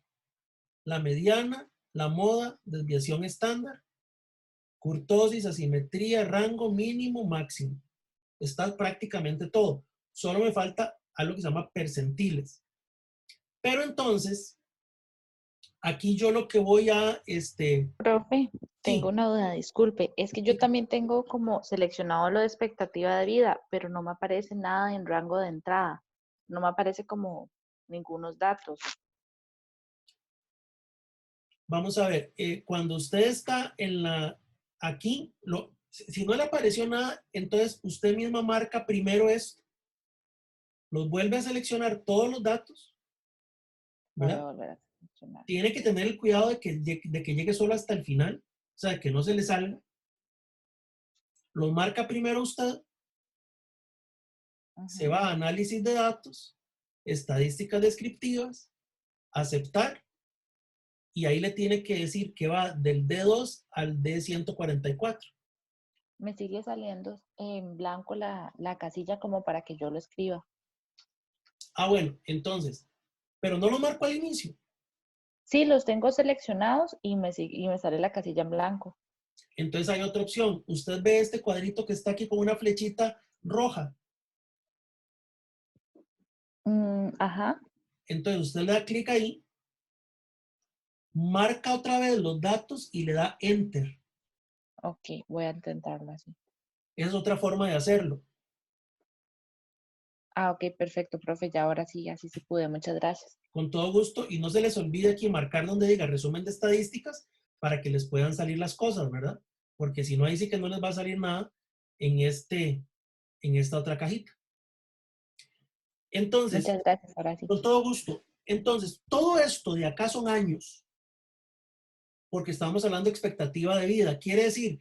la mediana, la moda, desviación estándar, curtosis, asimetría, rango, mínimo, máximo. Está prácticamente todo. Solo me falta algo que se llama percentiles. Pero entonces, aquí yo lo que voy a, Profe, tengo sí, una duda, disculpe. Es que yo también tengo como seleccionado lo de expectativa de vida, pero no me aparece nada en rango de entrada. No me aparece como ningunos datos. vamos a ver, cuando usted está aquí, si no le apareció nada, entonces usted misma marca primero esto, los vuelve a seleccionar todos los datos, Voy a ¿verdad? volver a seleccionar. Tiene que tener el cuidado de que llegue solo hasta el final, o sea, que no se le salga. Los marca primero usted, se va a análisis de datos, estadísticas descriptivas, aceptar, y ahí le tiene que decir que va del D2 al D144. Me sigue saliendo en blanco la casilla como para que yo lo escriba. Ah, bueno, entonces, pero no lo marco al inicio. Sí, los tengo seleccionados y me sale la casilla en blanco. Entonces hay otra opción. Usted ve este cuadrito que está aquí con una flechita roja. Ajá. Entonces usted le da clic ahí, marca otra vez los datos y le da Enter. Ok, voy a intentarlo así. Esa es otra forma de hacerlo. Ah, ok, perfecto, profe. Ya ahora sí, así sí pude. Muchas gracias. Con todo gusto. Y no se les olvide aquí marcar donde diga resumen de estadísticas para que les puedan salir las cosas, ¿verdad? Porque si no, ahí sí que no les va a salir nada en esta otra cajita. Entonces, Muchas gracias, ahora sí. con todo gusto. Entonces, todo esto de acá son años, porque estamos hablando de expectativa de vida. Quiere decir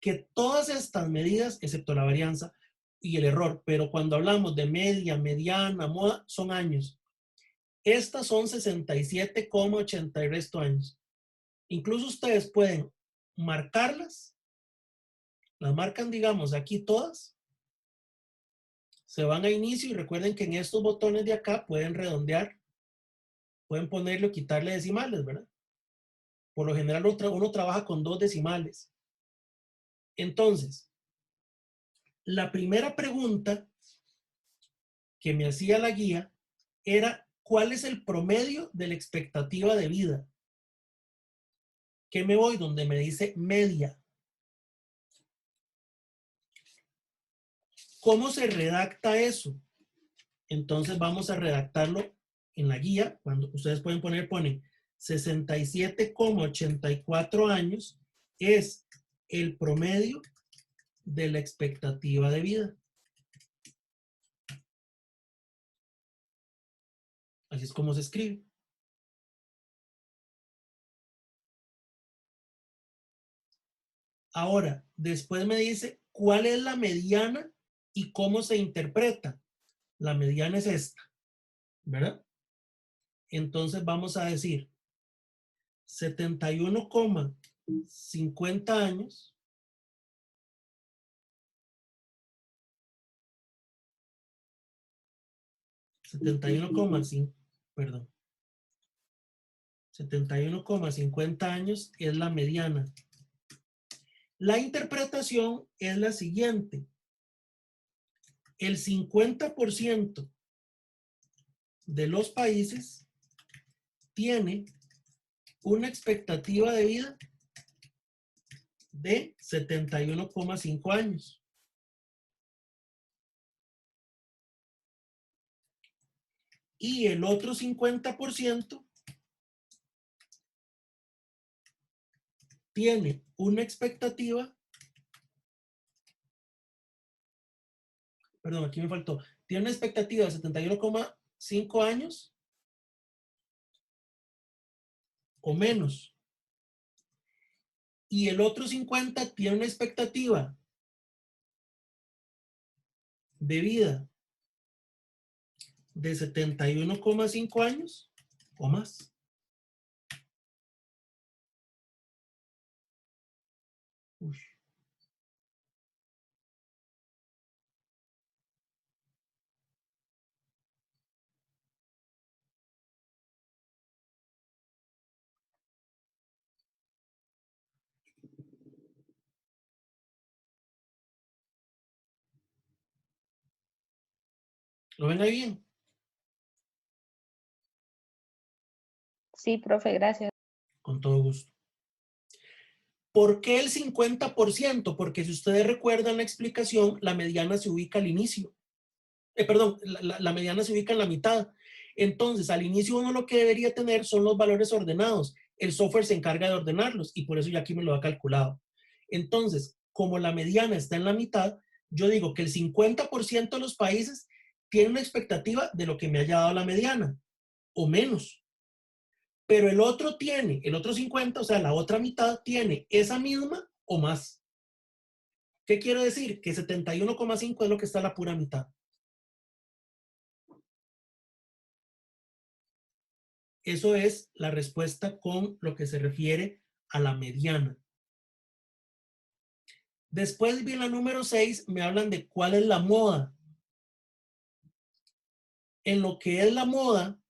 que todas estas medidas, excepto la varianza y el error, pero cuando hablamos de media, mediana, moda, son años. Estas son 67,80 y resto años. Incluso ustedes pueden marcarlas, las marcan, digamos, aquí todas, se van a inicio y recuerden que en estos botones de acá pueden redondear, pueden ponerle o quitarle decimales, ¿verdad? Por lo general uno trabaja con 2 decimales. Entonces, la primera pregunta que me hacía la guía era ¿cuál es el promedio de la expectativa de vida? ¿Qué me voy? Donde me dice media. ¿Cómo se redacta eso? Entonces vamos a redactarlo en la guía. Cuando ustedes pueden ponen 67,84 años es el promedio de la expectativa de vida. Así es como se escribe. Ahora, después me dice cuál es la mediana y cómo se interpreta. La mediana es esta, ¿verdad? Entonces vamos a decir 71,50 años perdón, 71,50 años es la mediana. La interpretación es la siguiente. El 50% de los países tiene una expectativa de vida de 71,5 años. Y el otro 50% tiene una expectativa, perdón, aquí me faltó, tiene una expectativa de 71,5 años o menos. Y el otro 50 tiene una expectativa de vida de 71,5 años o más. Uy. ¿Lo ven ahí bien? Sí, profe, gracias. Con todo gusto. ¿Por qué el 50%? Porque si ustedes recuerdan la explicación, la mediana se ubica al inicio. Perdón, la mediana se ubica en la mitad. Entonces, al inicio uno lo que debería tener son los valores ordenados. El software se encarga de ordenarlos y por eso ya aquí me lo ha calculado. Entonces, como la mediana está en la mitad, yo digo que el 50% de los países tiene una expectativa de lo que me haya dado la mediana o menos. Pero el otro 50, o sea, la otra mitad tiene esa misma o más. ¿Qué quiero decir? Que 71,5 es lo que está a la pura mitad. Eso es la respuesta con lo que se refiere a la mediana. Después vi la número 6, me hablan de cuál es la moda. En lo que es la moda,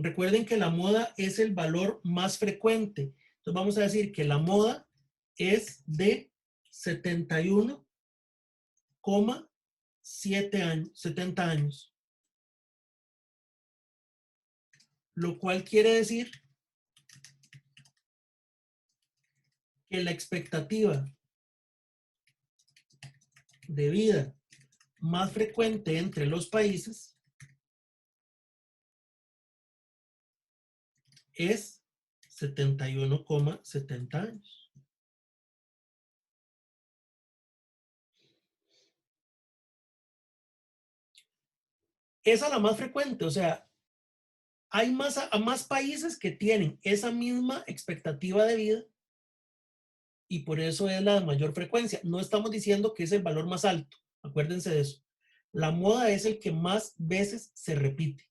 recuerden que la moda es el valor más frecuente. Entonces vamos a decir que la moda es de 71,7 años, 70 años. Lo cual quiere decir que la expectativa de vida más frecuente entre los países es 71,70 años. Esa es la más frecuente, o sea, hay más países que tienen esa misma expectativa de vida y por eso es la de mayor frecuencia. No estamos diciendo que es el valor más alto, acuérdense de eso. La moda es el que más veces se repite.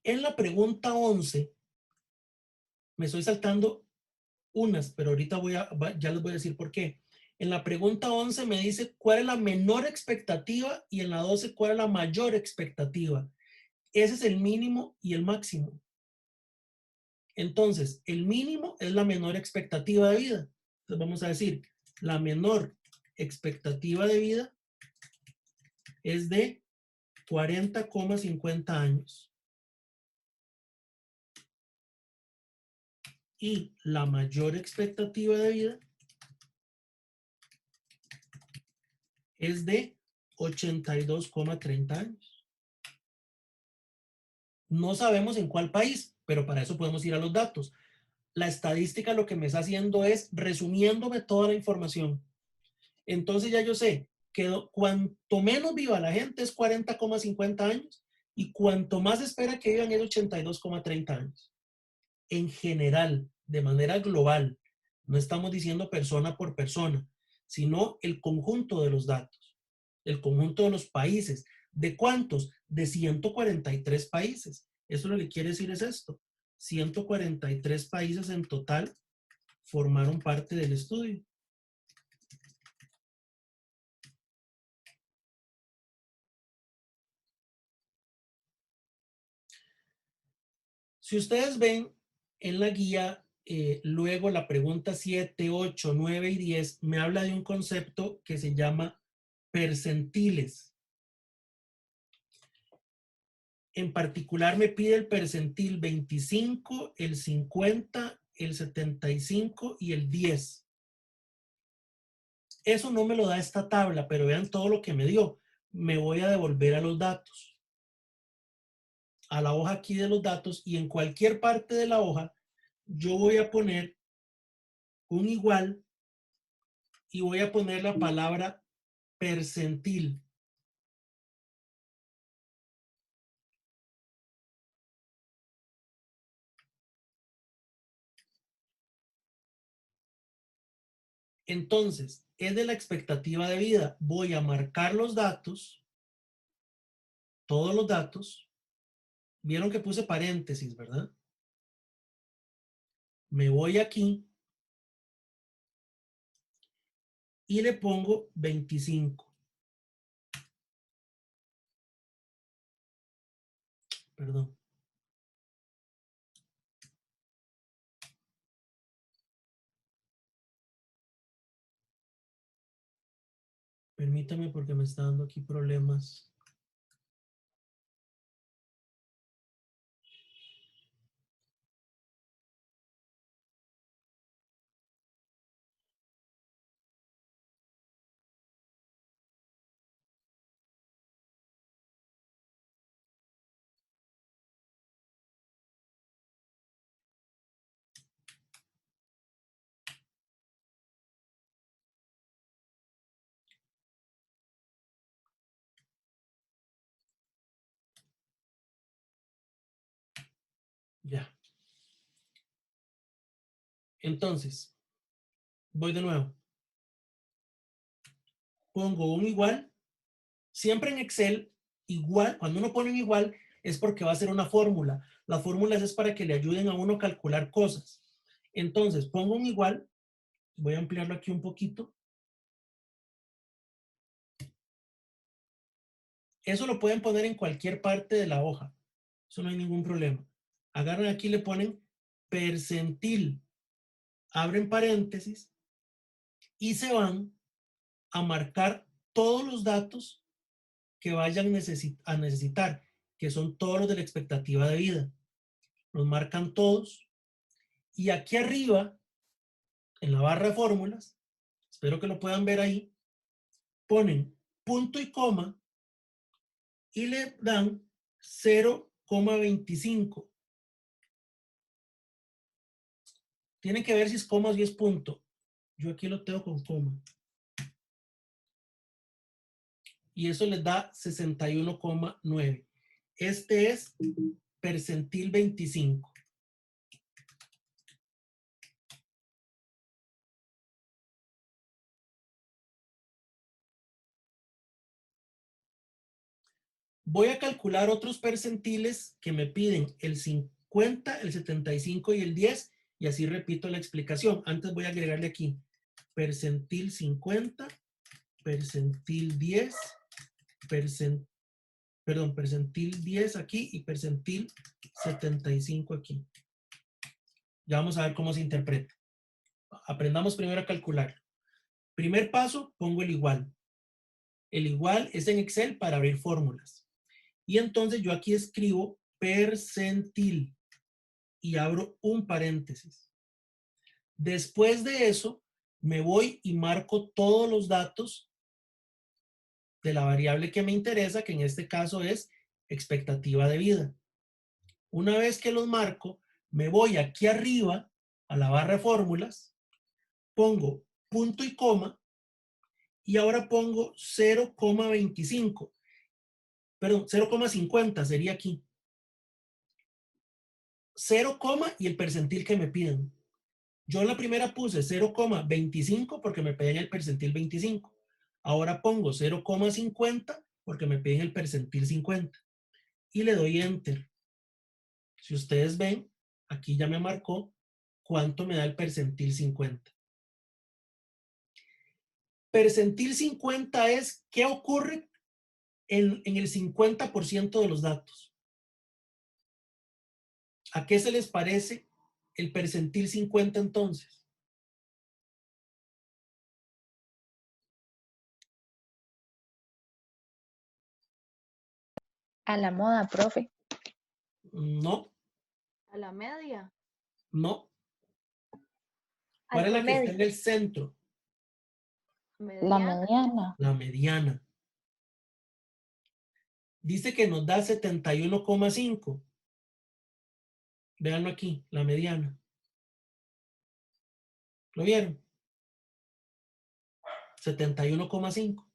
En la pregunta 11, me estoy saltando unas, pero ahorita ya les voy a decir por qué. En la pregunta 11 me dice cuál es la menor expectativa y en la 12 cuál es la mayor expectativa. Ese es el mínimo y el máximo. Entonces, el mínimo es la menor expectativa de vida. Entonces vamos a decir, la menor expectativa de vida es de 40,50 años. Y la mayor expectativa de vida es de 82,30 años. No sabemos en cuál país, pero para eso podemos ir a los datos. La estadística lo que me está haciendo es resumiéndome toda la información. Entonces ya yo sé que cuanto menos viva la gente es 40,50 años y cuanto más espera que vivan es 82,30 años. En general, de manera global, no estamos diciendo persona por persona, sino el conjunto de los datos, el conjunto de los países. ¿De cuántos? De 143 países. Eso lo que quiere decir es esto. 143 países en total formaron parte del estudio. Si ustedes ven en la guía, luego la pregunta 7, 8, 9 y 10 me habla de un concepto que se llama percentiles. En particular me pide el percentil 25, el 50, el 75 y el 10. Eso no me lo da esta tabla, pero vean todo lo que me dio. Me voy a devolver a los datos, a la hoja aquí de los datos, y en cualquier parte de la hoja yo voy a poner un igual y voy a poner la palabra percentil. Entonces, es de la expectativa de vida. Voy a marcar los datos, todos los datos. Vieron que puse paréntesis, ¿verdad? Me voy aquí y le pongo 25. Perdón. Permítame porque me está dando aquí problemas. Ya. Entonces, voy de nuevo. Pongo un igual. Siempre en Excel, igual, cuando uno pone un igual, es porque va a ser una fórmula. Las fórmulas es para que le ayuden a uno a calcular cosas. Entonces, pongo un igual. Voy a ampliarlo aquí un poquito. Eso lo pueden poner en cualquier parte de la hoja. Eso no hay ningún problema. Agarran aquí y le ponen percentil. Abren paréntesis y se van a marcar todos los datos que vayan a necesitar, que son todos los de la expectativa de vida. Los marcan todos. Y aquí arriba, en la barra de fórmulas, espero que lo puedan ver ahí, ponen punto y coma y le dan 0,25. Tienen que ver si es coma o si es punto. Yo aquí lo tengo con coma. Y eso les da 61,9. Este es percentil 25. Voy a calcular otros percentiles que me piden el 50, el 75 y el 10 y así repito la explicación. Antes voy a agregarle aquí percentil 50, percentil 10, percentil 10 aquí y percentil 75 aquí. Ya vamos a ver cómo se interpreta. Aprendamos primero a calcular. Primer paso, pongo el igual. El igual es en Excel para abrir fórmulas. Y entonces yo aquí escribo percentil y abro un paréntesis. Después de eso, me voy y marco todos los datos de la variable que me interesa, que en este caso es expectativa de vida. Una vez que los marco, me voy aquí arriba a la barra de fórmulas, pongo punto y coma y ahora pongo 0,25. Perdón, 0,50 sería aquí. 0, y el percentil que me piden. Yo en la primera puse 0,25 porque me piden el percentil 25. Ahora pongo 0,50 porque me piden el percentil 50. Y le doy Enter. Si ustedes ven, aquí ya me marcó cuánto me da el percentil 50. Percentil 50 es qué ocurre en el 50% de los datos. ¿A qué se les parece el percentil 50 entonces? A la moda, profe. No, A la media. no. Al ¿Cuál es la que está promedio. en el centro? La mediana. La mediana. Dice que nos da 71,5. Véanlo aquí, la mediana. ¿Lo vieron? 71,5.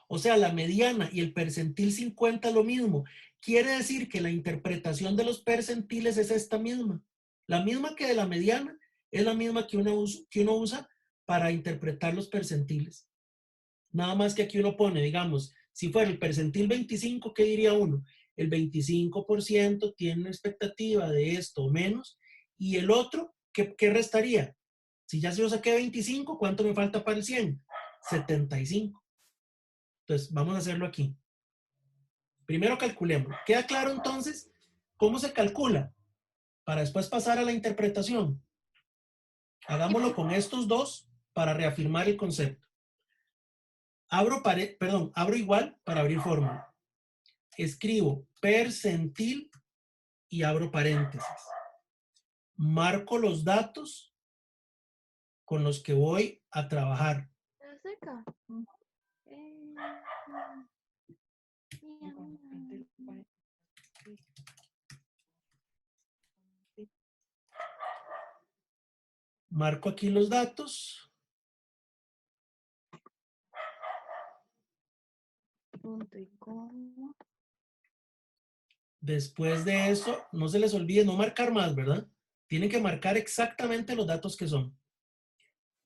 O sea, la mediana y el percentil 50 lo mismo. Quiere decir que la interpretación de los percentiles es esta misma. La misma que de la mediana es la misma que uno usa para interpretar los percentiles. Nada más que aquí uno pone, digamos, si fuera el percentil 25, ¿qué diría uno? El 25% tiene una expectativa de esto o menos. Y el otro, ¿qué restaría? Si ya se yo saqué 25, ¿cuánto me falta para el 100? 75. Entonces, vamos a hacerlo aquí. Primero calculemos. ¿Queda claro entonces cómo se calcula? Para después pasar a la interpretación. Hagámoslo con estos dos para reafirmar el concepto. Abro igual para abrir fórmula. Escribo percentil y abro paréntesis. Marco los datos con los que voy a trabajar. Seca. Marco aquí los datos. Punto y coma. Después de eso, no se les olvide no marcar más, ¿verdad? Tienen que marcar exactamente los datos que son.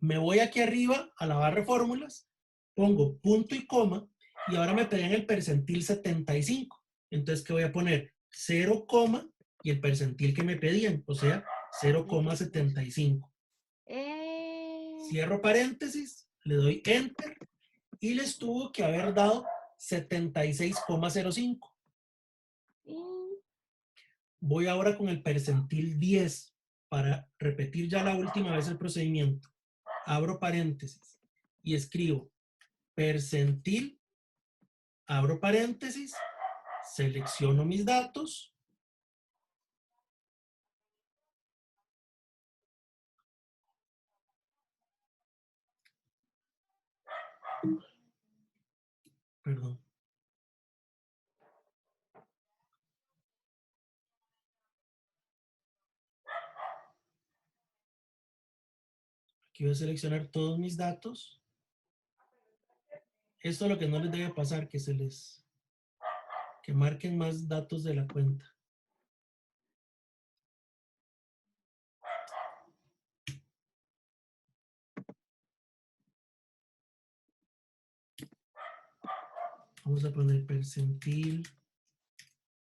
Me voy aquí arriba a la barra de fórmulas, pongo punto y coma y ahora me pedían el percentil 75. Entonces, ¿qué voy a poner? 0, y el percentil que me pedían, o sea, 0,75. Cierro paréntesis, le doy Enter y les tuvo que haber dado 76,05. Voy ahora con el percentil 10 para repetir ya la última vez el procedimiento. Abro paréntesis y escribo percentil, abro paréntesis, selecciono mis datos, perdón. Aquí voy a seleccionar todos mis datos. Esto es lo que no les debe pasar, que marquen más datos de la cuenta. Vamos a poner percentil.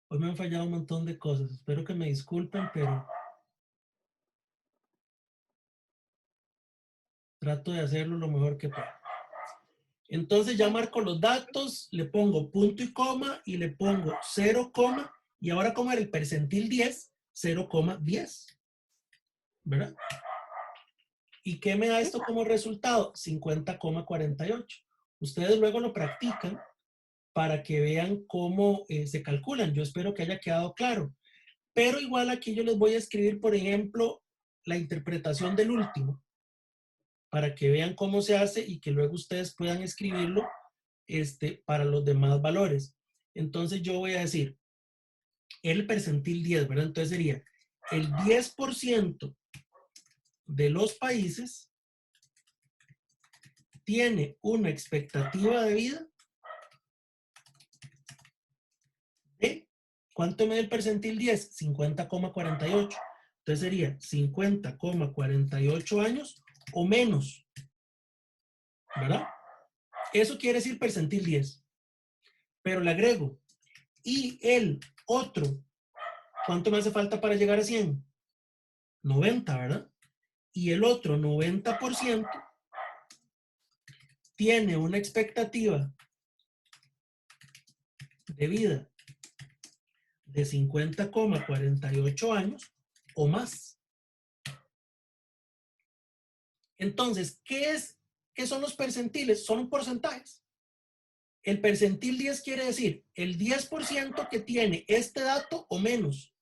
Hoy me han fallado un montón de cosas. Espero que me disculpen, pero Trato de hacerlo lo mejor que puedo. Entonces ya marco los datos, le pongo punto y coma y le pongo 0, y ahora como era el percentil 10, 0,10. ¿Verdad? ¿Y qué me da esto como resultado? 50,48. Ustedes luego lo practican para que vean cómo se calculan. Yo espero que haya quedado claro. Pero igual aquí yo les voy a escribir, por ejemplo, la interpretación del último, para que vean cómo se hace y que luego ustedes puedan escribirlo para los demás valores. Entonces yo voy a decir el percentil 10, ¿verdad? Entonces sería el 10% de los países tiene una expectativa de vida de, ¿cuánto me da el percentil 10? 50,48. Entonces sería 50,48 años o menos, ¿verdad? Eso quiere decir percentil 10. Pero le agrego, y el otro, ¿cuánto me hace falta para llegar a 100? 90, ¿verdad? Y el otro 90% tiene una expectativa de vida de 50,48 años o más. Entonces, ¿qué son los percentiles? Son porcentajes. El percentil 10 quiere decir el 10% que tiene este dato o menos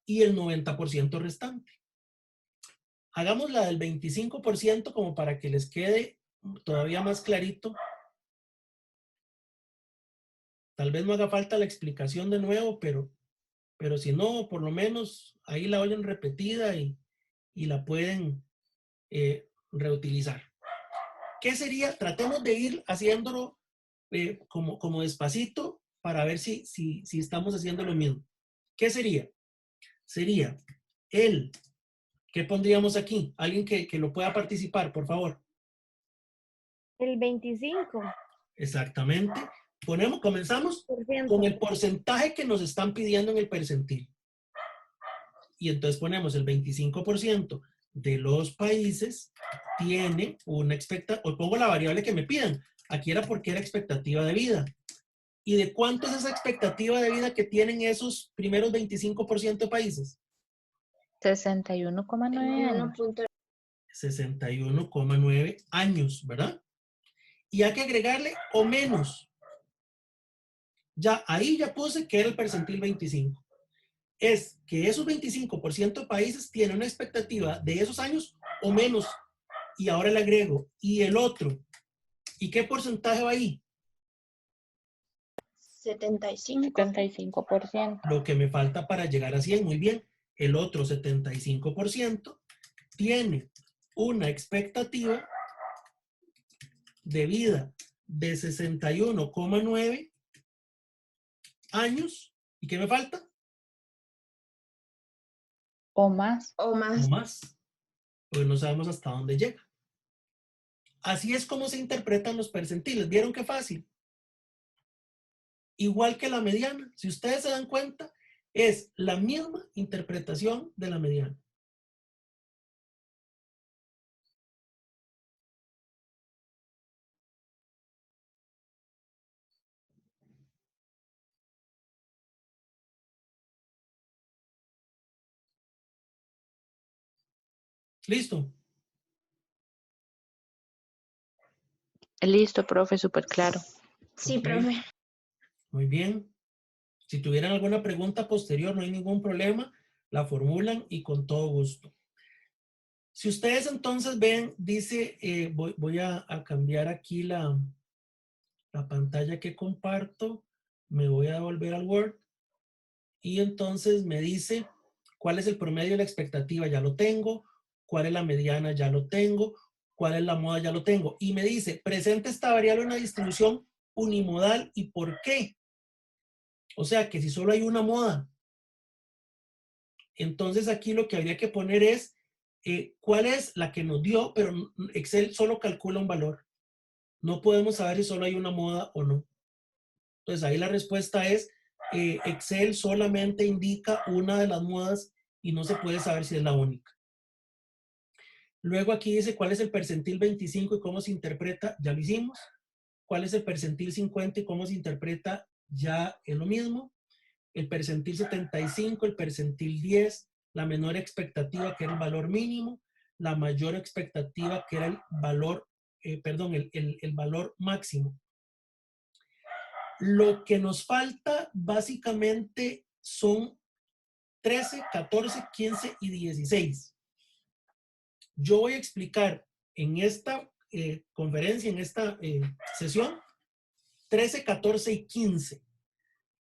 y el 90% restante. Hagamos la del 25% como para que les quede todavía más clarito. Tal vez no haga falta la explicación de nuevo, pero si no, por lo menos ahí la oyen repetida y la pueden reutilizar. ¿Qué sería? Tratemos de ir haciéndolo como despacito para ver si estamos haciendo lo mismo. ¿Qué sería? Sería ¿qué pondríamos aquí? Alguien que lo pueda participar, por favor. El 25%. Exactamente. Comenzamos con el porcentaje que nos están pidiendo en el percentil. Y entonces ponemos el 25% de los países tiene una expectativa, o pongo la variable que me pidan. Aquí era porque era expectativa de vida. ¿Y de cuánto es esa expectativa de vida que tienen esos primeros 25% de países? 61,9 años. 61,9 años, ¿verdad? Y hay que agregarle o menos. Ya, ahí ya puse que era el percentil 25. Es que esos 25% de países tienen una expectativa de esos años o menos. Y ahora le agrego, y el otro. ¿Y qué porcentaje va ahí? 75%. Lo que me falta para llegar a 100, muy bien. El otro 75% tiene una expectativa de vida de 61,9 años. ¿Y qué me falta? O más. O más. Porque no sabemos hasta dónde llega. Así es como se interpretan los percentiles. ¿Vieron qué fácil? Igual que la mediana. Si ustedes se dan cuenta, es la misma interpretación de la mediana. ¿Listo? Listo, profe, súper claro. Sí, Ok. profe. Muy bien. Si tuvieran alguna pregunta posterior, no hay ningún problema. La formulan y con todo gusto. Si ustedes entonces ven, dice, voy a cambiar aquí la pantalla que comparto. Me voy a volver al Word. Y entonces me dice cuál es el promedio de la expectativa, ya lo tengo. Cuál es la mediana, ya lo tengo. Cuál es la moda, ya lo tengo. Y me dice, presenta esta variable en una distribución unimodal. ¿Y por qué? O sea, que si solo hay una moda. Entonces aquí lo que habría que poner es cuál es la que nos dio, pero Excel solo calcula un valor. No podemos saber si solo hay una moda o no. Entonces ahí la respuesta es Excel solamente indica una de las modas y no se puede saber si es la única. Luego aquí dice cuál es el percentil 25 y cómo se interpreta, ya lo hicimos. Cuál es el percentil 50 y cómo se interpreta, ya es lo mismo. El percentil 75, el percentil 10, la menor expectativa que era el valor mínimo, la mayor expectativa que era el valor, el valor máximo. Lo que nos falta básicamente son 13, 14, 15 y 16. Yo voy a explicar en esta conferencia, en esta sesión, 13, 14 y 15.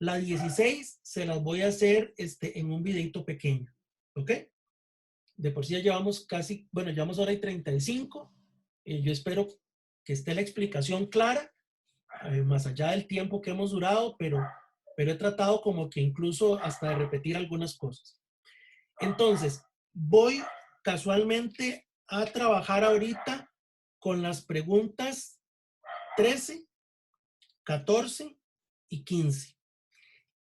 La 16 se las voy a hacer en un videito pequeño. ¿Ok? De por sí ya llevamos casi, bueno, llevamos hora y 35. Yo espero que esté la explicación clara, más allá del tiempo que hemos durado, pero he tratado como que incluso hasta de repetir algunas cosas. Entonces, voy casualmente a trabajar ahorita con las preguntas 13, 14 y 15.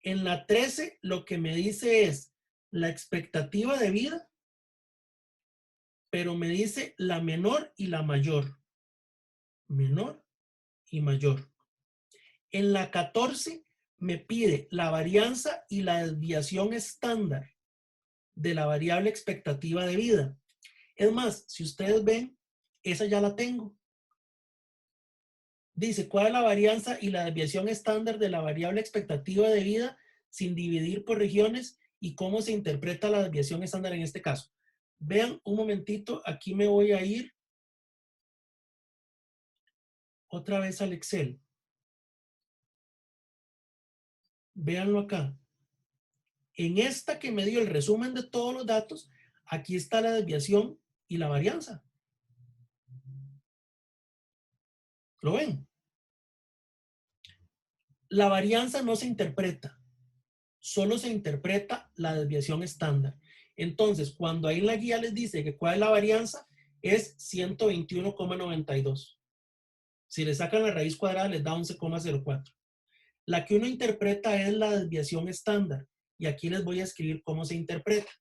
En la 13 lo que me dice es la expectativa de vida, pero me dice la menor y la mayor. Menor y mayor. En la 14 me pide la varianza y la desviación estándar de la variable expectativa de vida. Es más, si ustedes ven, esa ya la tengo. Dice, ¿cuál es la varianza y la desviación estándar de la variable expectativa de vida sin dividir por regiones y cómo se interpreta la desviación estándar en este caso? Vean un momentito, aquí me voy a ir otra vez al Excel. Véanlo acá. En esta que me dio el resumen de todos los datos, aquí está la desviación y la varianza. ¿Lo ven? La varianza no se interpreta, solo se interpreta la desviación estándar. Entonces, cuando ahí en la guía les dice que cuál es la varianza, es 121,92. Si le sacan la raíz cuadrada, les da 11,04. La que uno interpreta es la desviación estándar. Y aquí les voy a escribir cómo se interpreta.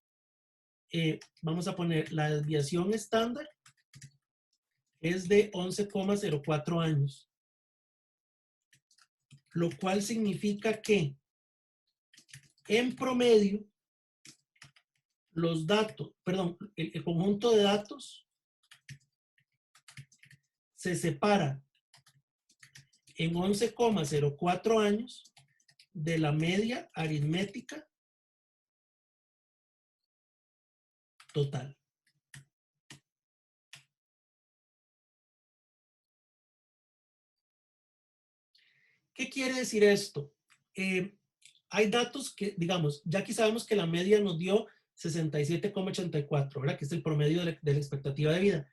Vamos a poner la desviación estándar es de 11,04 años. Lo cual significa que en promedio los datos, perdón, el conjunto de datos se separa en 11,04 años de la media aritmética total. ¿Qué quiere decir esto? Hay datos que, digamos, ya aquí sabemos que la media nos dio 67,84, ¿verdad? Que es el promedio de la expectativa de vida.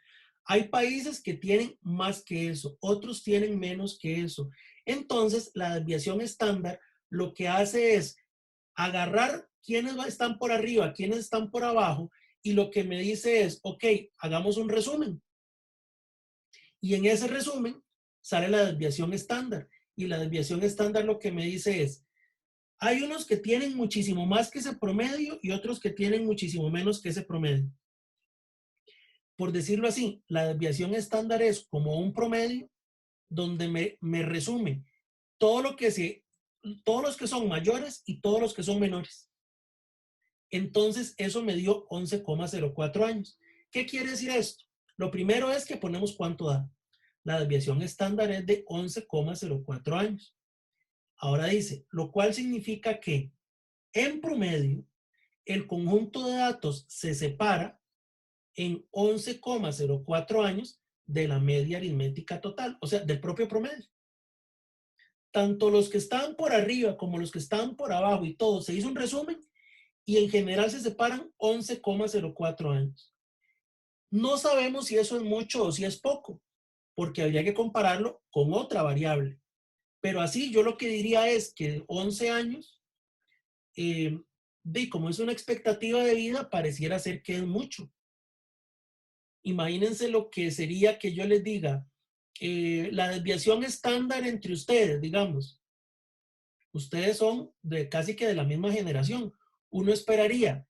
Hay países que tienen más que eso, otros tienen menos que eso. Entonces, la desviación estándar lo que hace es agarrar quiénes están por arriba, quiénes están por abajo, y lo que me dice es, ok, hagamos un resumen. Y en ese resumen sale la desviación estándar. Y la desviación estándar lo que me dice es, hay unos que tienen muchísimo más que ese promedio y otros que tienen muchísimo menos que ese promedio. Por decirlo así, la desviación estándar es como un promedio donde me resume todos los que son mayores y todos los que son menores. Entonces, eso me dio 11,04 años. ¿Qué quiere decir esto? Lo primero es que ponemos cuánto da. La desviación estándar es de 11,04 años. Ahora dice, lo cual significa que en promedio el conjunto de datos se separa en 11,04 años de la media aritmética total, o sea, del propio promedio. Tanto los que estaban por arriba como los que estaban por abajo y todo, se hizo un resumen y en general se separan 11,04 años. No sabemos si eso es mucho o si es poco, porque habría que compararlo con otra variable. Pero así yo lo que diría es que 11 años, como es una expectativa de vida, pareciera ser que es mucho. Imagínense lo que sería que yo les diga, la desviación estándar entre ustedes, digamos. Ustedes son casi que de la misma generación. Uno esperaría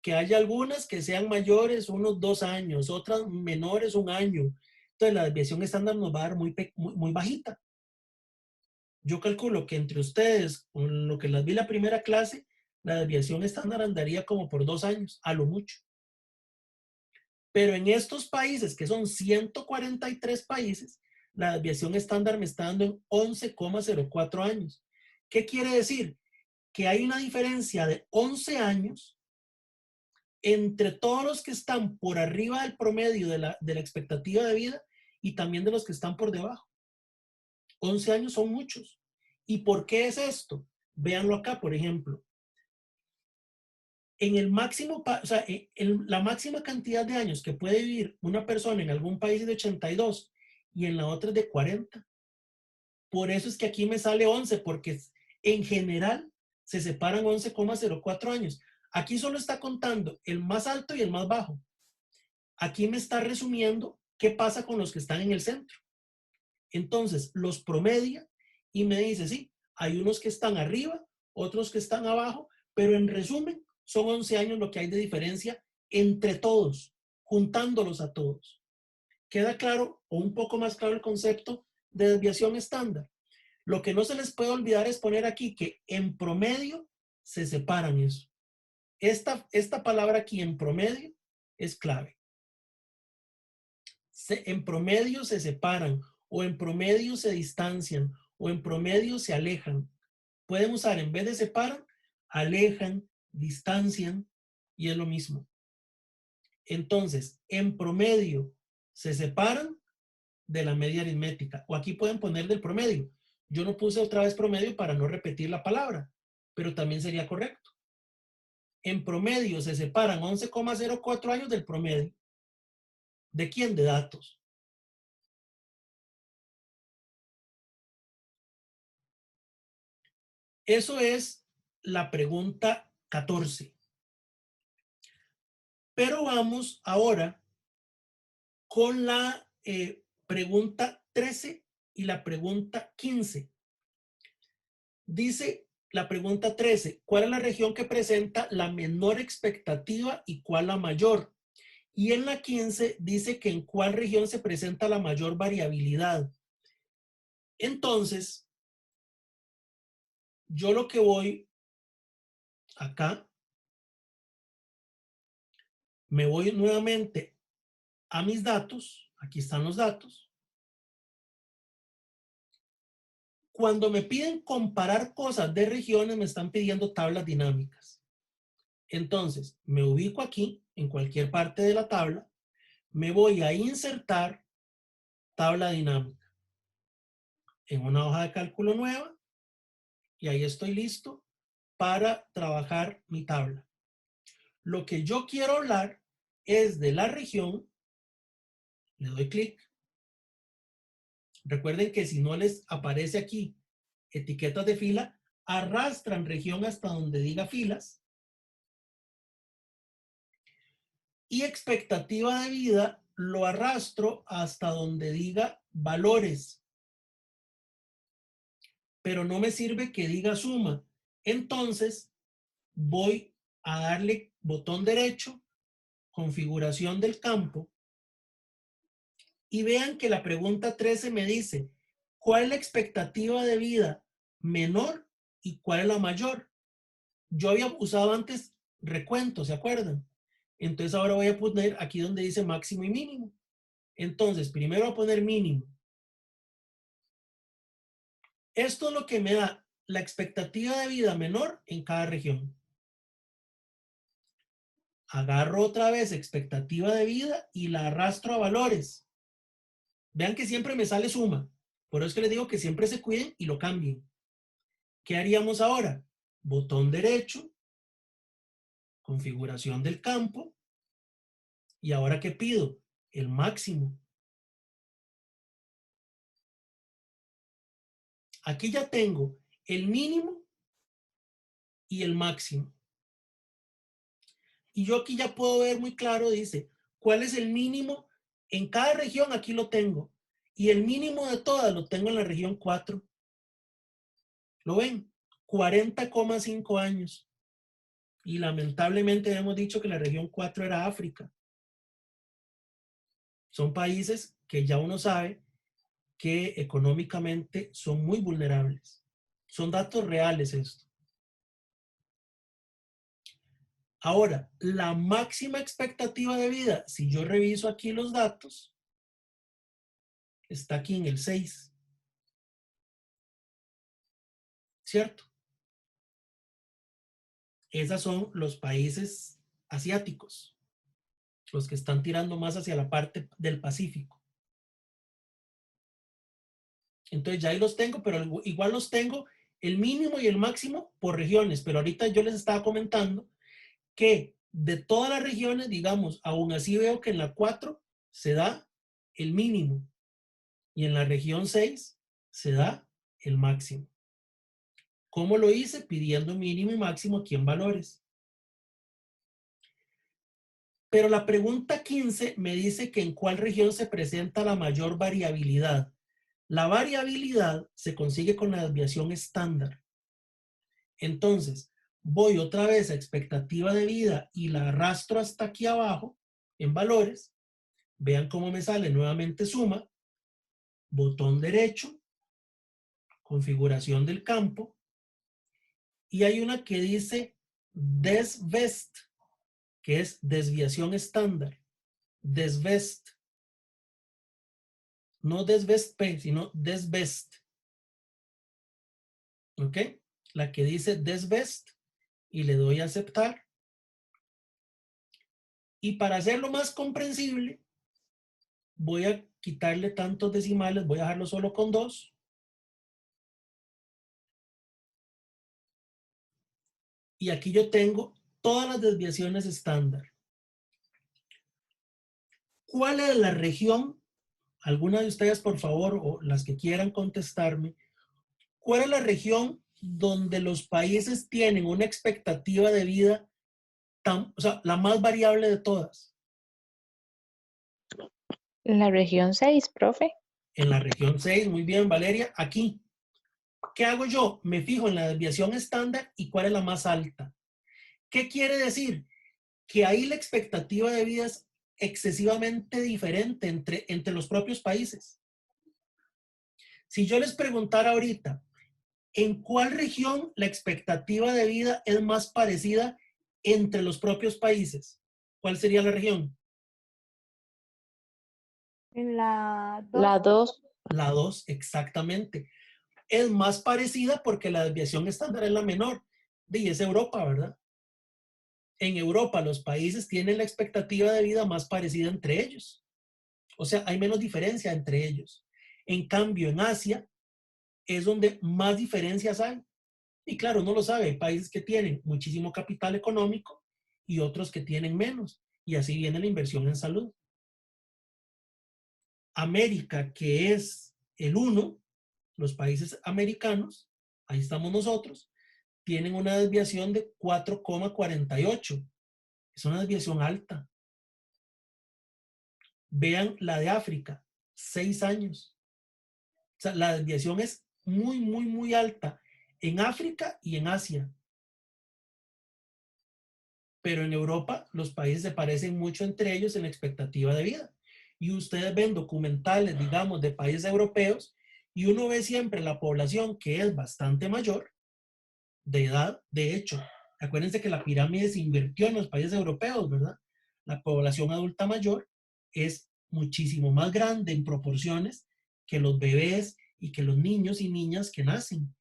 que haya algunas que sean mayores unos 2 años, otras menores 1 año. Entonces la desviación estándar nos va a dar muy bajita. Yo calculo que entre ustedes, con lo que las vi la primera clase, la desviación estándar andaría como por 2 años, a lo mucho. Pero en estos países, que son 143 países, la desviación estándar me está dando en 11,04 años. ¿Qué quiere decir? Que hay una diferencia de 11 años entre todos los que están por arriba del promedio de la expectativa de vida y también de los que están por debajo. 11 años son muchos. ¿Y por qué es esto? Véanlo acá, por ejemplo. En el máximo, o sea, la máxima cantidad de años que puede vivir una persona en algún país es de 82 y en la otra es de 40. Por eso es que aquí me sale 11, porque en general se separan 11,04 años. Aquí solo está contando el más alto y el más bajo. Aquí me está resumiendo qué pasa con los que están en el centro. Entonces, los promedia y me dice, sí, hay unos que están arriba, otros que están abajo, pero en resumen, son 11 años lo que hay de diferencia entre todos, juntándolos a todos. ¿Queda claro o un poco más claro el concepto de desviación estándar? Lo que no se les puede olvidar es poner aquí que en promedio se separan eso. Esta palabra aquí, en promedio, es clave. En promedio se separan, o en promedio se distancian, o en promedio se alejan. Pueden usar, en vez de separan, alejan, distancian, y es lo mismo. Entonces, en promedio se separan de la media aritmética, o aquí pueden poner del promedio. Yo no puse otra vez promedio para no repetir la palabra, pero también sería correcto. En promedio se separan 11,04 años del promedio. ¿De quién? De datos. Eso es la pregunta 14. Pero vamos ahora con la pregunta 13 y la pregunta 15. Dice la pregunta 13, ¿cuál es la región que presenta la menor expectativa y cuál la mayor? Y en la 15 dice que en cuál región se presenta la mayor variabilidad. Entonces, yo lo que voy acá, me voy nuevamente a mis datos. Aquí están los datos. Cuando me piden comparar cosas de regiones, me están pidiendo tablas dinámicas. Entonces, me ubico aquí, en cualquier parte de la tabla, me voy a insertar tabla dinámica en una hoja de cálculo nueva y ahí estoy listo para trabajar mi tabla. Lo que yo quiero hablar es de la región. Le doy clic. Recuerden que si no les aparece aquí etiquetas de fila, arrastran región hasta donde diga filas. Y expectativa de vida lo arrastro hasta donde diga valores. Pero no me sirve que diga suma. Entonces voy a darle botón derecho, configuración del campo. Y vean que la pregunta 13 me dice, ¿cuál es la expectativa de vida menor y cuál es la mayor? Yo había usado antes recuento, ¿se acuerdan? Entonces ahora voy a poner aquí donde dice máximo y mínimo. Entonces, primero voy a poner mínimo. Esto es lo que me da la expectativa de vida menor en cada región. Agarro otra vez expectativa de vida y la arrastro a valores. Vean que siempre me sale suma. Por eso es que les digo que siempre se cuiden y lo cambien. ¿Qué haríamos ahora? Botón derecho, configuración del campo. ¿Y ahora qué pido? El máximo. Aquí ya tengo el mínimo y el máximo. Y yo aquí ya puedo ver muy claro, dice, ¿cuál es el mínimo? En cada región aquí lo tengo. Y el mínimo de todas lo tengo en la región 4. ¿Lo ven? 40,5 años. Y lamentablemente hemos dicho que la región 4 era África. Son países que ya uno sabe que económicamente son muy vulnerables. Son datos reales esto. Ahora, la máxima expectativa de vida, si yo reviso aquí los datos, está aquí en el 6. ¿Cierto? Esos son los países asiáticos, los que están tirando más hacia la parte del Pacífico. Entonces ya ahí los tengo, pero igual los tengo el mínimo y el máximo por regiones. Pero ahorita yo les estaba comentando que de todas las regiones, digamos, aún así veo que en la 4 se da el mínimo y en la región 6 se da el máximo. ¿Cómo lo hice? Pidiendo mínimo y máximo aquí en valores. Pero la pregunta 15 me dice que en cuál región se presenta la mayor variabilidad. La variabilidad se consigue con la desviación estándar. Entonces, voy otra vez a expectativa de vida y la arrastro hasta aquí abajo en valores. Vean cómo me sale nuevamente suma, botón derecho, configuración del campo. Y hay una que dice desbest, que es desviación estándar. Desbest. No desbest P, sino desbest. ¿Ok? La que dice desbest y le doy a aceptar. Y para hacerlo más comprensible, voy a quitarle tantos decimales, voy a dejarlo solo con 2. Y aquí yo tengo todas las desviaciones estándar. ¿Cuál es la región? Alguna de ustedes, por favor, o las que quieran contestarme, ¿cuál es la región donde los países tienen una expectativa de vida o sea, la más variable de todas? La región 6, profe. En la región 6, muy bien, Valeria. Aquí, ¿qué hago yo? Me fijo en la desviación estándar y cuál es la más alta. ¿Qué quiere decir? Que ahí la expectativa de vida es excesivamente diferente entre los propios países. Si yo les preguntara ahorita, ¿en cuál región la expectativa de vida es más parecida entre los propios países? ¿Cuál sería la región? En la 2. La 2. La 2, exactamente. Es más parecida porque la desviación estándar es la menor. Y es Europa, ¿verdad? En Europa los países tienen la expectativa de vida más parecida entre ellos. O sea, hay menos diferencia entre ellos. En cambio, en Asia es donde más diferencias hay. Y claro, uno lo sabe, hay países que tienen muchísimo capital económico y otros que tienen menos. Y así viene la inversión en salud. América, que es el 1, los países americanos, ahí estamos nosotros, tienen una desviación de 4,48. Es una desviación alta. Vean la de África, 6 años. O sea, la desviación es muy, muy, muy alta en África y en Asia. Pero en Europa los países se parecen mucho entre ellos en la expectativa de vida. Y ustedes ven documentales, digamos, de países europeos y uno ve siempre la población que es bastante mayor de edad. De hecho, acuérdense que la pirámide se invirtió en los países europeos, ¿verdad? La población adulta mayor es muchísimo más grande en proporciones que los bebés y que los niños y niñas que nacen.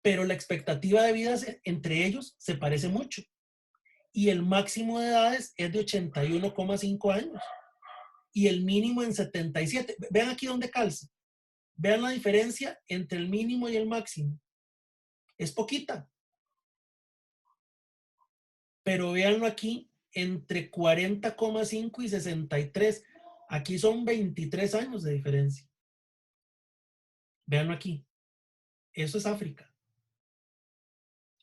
Pero la expectativa de vida entre ellos se parece mucho. Y el máximo de edades es de 81,5 años. Y el mínimo en 77. Vean aquí dónde calza. Vean la diferencia entre el mínimo y el máximo. Es poquita. Pero véanlo aquí, entre 40,5 y 63. Aquí son 23 años de diferencia. Véanlo aquí. Eso es África.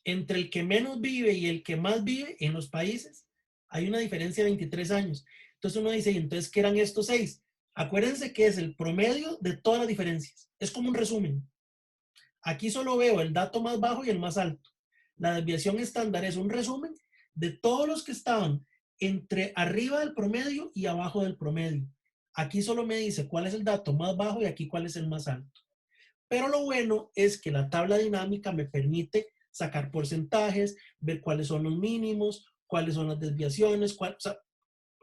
Entre el que menos vive y el que más vive en los países, hay una diferencia de 23 años. Entonces uno dice, ¿y entonces qué eran estos 6? Acuérdense que es el promedio de todas las diferencias. Es como un resumen. Aquí solo veo el dato más bajo y el más alto. La desviación estándar es un resumen de todos los que estaban entre arriba del promedio y abajo del promedio. Aquí solo me dice cuál es el dato más bajo y aquí cuál es el más alto. Pero lo bueno es que la tabla dinámica me permite sacar porcentajes, ver cuáles son los mínimos, cuáles son las desviaciones. O sea,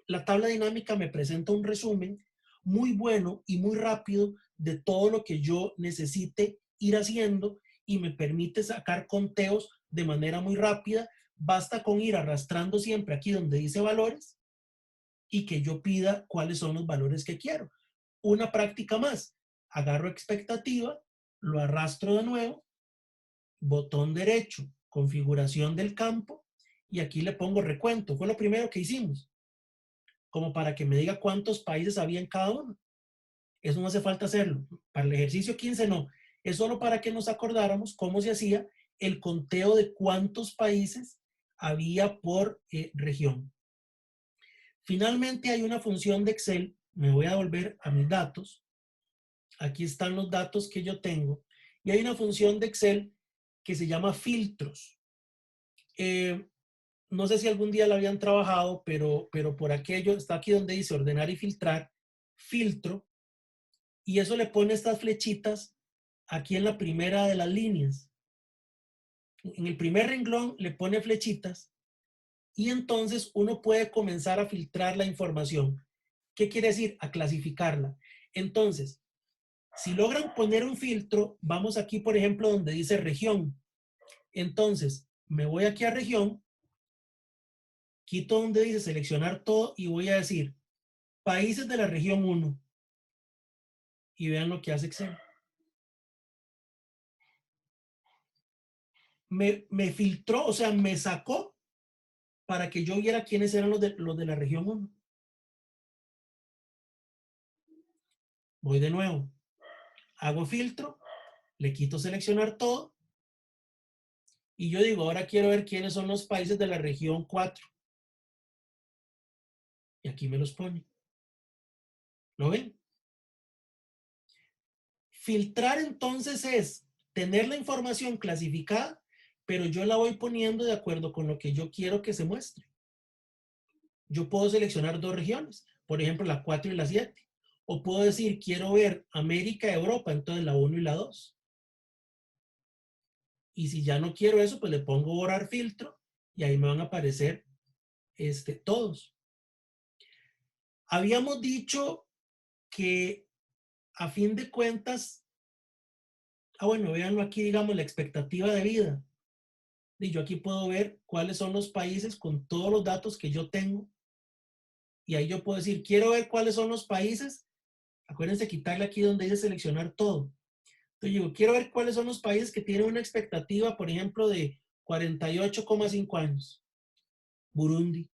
la tabla dinámica me presenta un resumen muy bueno y muy rápido de todo lo que yo necesite ir haciendo y me permite sacar conteos de manera muy rápida. Basta con ir arrastrando siempre aquí donde dice valores y que yo pida cuáles son los valores que quiero. Una práctica más. Agarro expectativa, lo arrastro de nuevo, botón derecho, configuración del campo, y aquí le pongo recuento. Fue lo primero que hicimos, como para que me diga cuántos países había en cada uno. Eso no hace falta hacerlo. Para el ejercicio 15 no. Es solo para que nos acordáramos cómo se hacía el conteo de cuántos países había por región. Finalmente hay una función de Excel. Me voy a volver a mis datos. Aquí están los datos que yo tengo. Y hay una función de Excel que se llama filtros. No sé si algún día la habían trabajado, pero por aquello, está aquí donde dice ordenar y filtrar, filtro, y eso le pone estas flechitas aquí en la primera de las líneas. En el primer renglón le pone flechitas y entonces uno puede comenzar a filtrar la información. ¿Qué quiere decir? A clasificarla. Entonces, si logran poner un filtro, vamos aquí, por ejemplo, donde dice región. Entonces, me voy aquí a región, quito donde dice seleccionar todo y voy a decir países de la región 1. Y vean lo que hace Excel. Me filtró, o sea, me sacó para que yo viera quiénes eran los de la región 1. Voy de nuevo. Hago filtro, le quito seleccionar todo. Y yo digo, ahora quiero ver quiénes son los países de la región 4. Y aquí me los pone. ¿Lo ven? Filtrar entonces es tener la información clasificada, pero yo la voy poniendo de acuerdo con lo que yo quiero que se muestre. Yo puedo seleccionar 2 regiones, por ejemplo, la 4 y la 7. O puedo decir, quiero ver América y Europa, entonces la 1 y la 2. Y si ya no quiero eso, pues le pongo borrar filtro y ahí me van a aparecer todos. Habíamos dicho que a fin de cuentas, bueno, véanlo aquí, digamos, la expectativa de vida. Y yo aquí puedo ver cuáles son los países con todos los datos que yo tengo. Y ahí yo puedo decir, quiero ver cuáles son los países. Acuérdense quitarle aquí donde dice seleccionar todo. Entonces digo, quiero ver cuáles son los países que tienen una expectativa, por ejemplo, de 48,5 años. Burundi.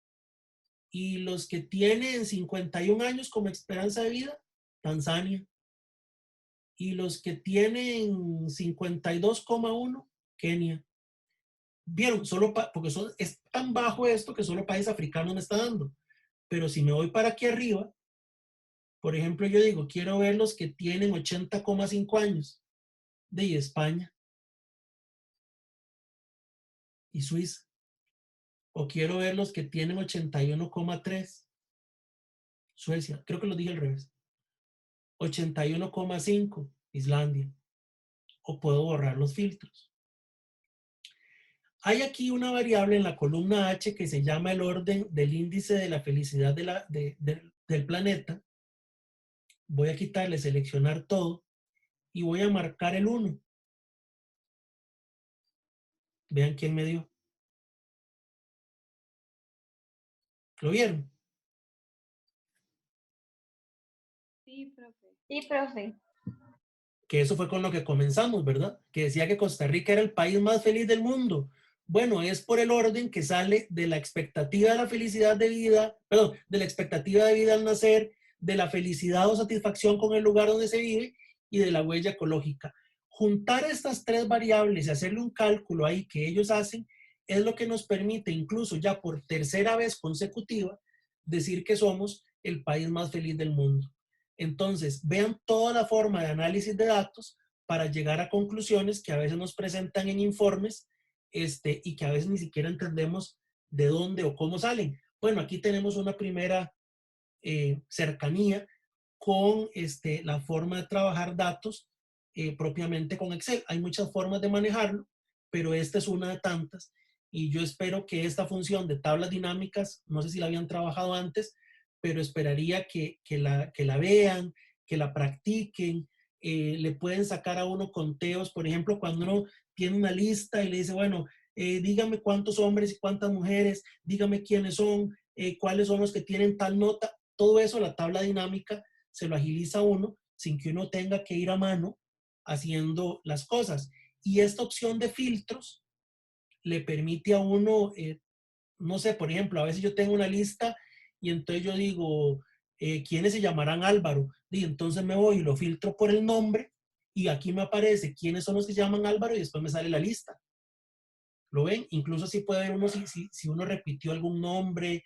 Y los que tienen 51 años como esperanza de vida, Tanzania. Y los que tienen 52,1, Kenia. Vieron, solo porque es tan bajo esto que solo países africanos me está dando. Pero si me voy para aquí arriba, por ejemplo, yo digo, quiero ver los que tienen 80,5 años de España y Suiza. O quiero ver los que tienen 81,3. Suecia, creo que lo dije al revés. 81,5, Islandia. O puedo borrar los filtros. Hay aquí una variable en la columna H que se llama el orden del índice de la felicidad del planeta. Voy a quitarle seleccionar todo y voy a marcar el 1. Vean quién me dio. ¿Lo vieron? Sí, profe. Sí, profe. Que eso fue con lo que comenzamos, ¿verdad? Que decía que Costa Rica era el país más feliz del mundo. Bueno, es por el orden que sale de la expectativa de la felicidad de vida, perdón, de la expectativa de vida al nacer, de la felicidad o satisfacción con el lugar donde se vive y de la huella ecológica. Juntar estas 3 variables y hacerle un cálculo ahí que ellos hacen es lo que nos permite, incluso ya por tercera vez consecutiva, decir que somos el país más feliz del mundo. Entonces, vean toda la forma de análisis de datos para llegar a conclusiones que a veces nos presentan en informes y que a veces ni siquiera entendemos de dónde o cómo salen. Bueno, aquí tenemos una primera cercanía con la forma de trabajar datos propiamente con Excel. Hay muchas formas de manejarlo, pero esta es una de tantas. Y yo espero que esta función de tablas dinámicas, no sé si la habían trabajado antes, pero esperaría que la vean, que la practiquen. Le pueden sacar a uno conteos, por ejemplo, cuando uno tiene una lista y le dice, bueno, dígame cuántos hombres y cuántas mujeres, dígame quiénes son, cuáles son los que tienen tal nota. Todo eso, la tabla dinámica se lo agiliza a uno sin que uno tenga que ir a mano haciendo las cosas. Y esta opción de filtros le permite a uno, no sé, por ejemplo, a veces yo tengo una lista y entonces yo digo, ¿quiénes se llamarán Álvaro? Y entonces me voy y lo filtro por el nombre y aquí me aparece quiénes son los que se llaman Álvaro y después me sale la lista. ¿Lo ven? Incluso si puede ver uno si uno repitió algún nombre,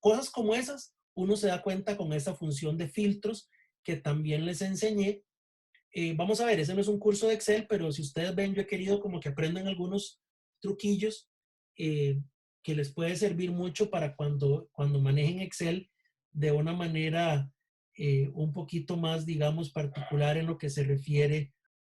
cosas como esas, uno se da cuenta con esa función de filtros que también les enseñé. Vamos a ver, ese no es un curso de Excel, pero si ustedes ven, yo he querido como que aprendan algunos truquillos que les puede servir mucho para cuando manejen Excel de una manera un poquito más, digamos, particular en lo que se refiere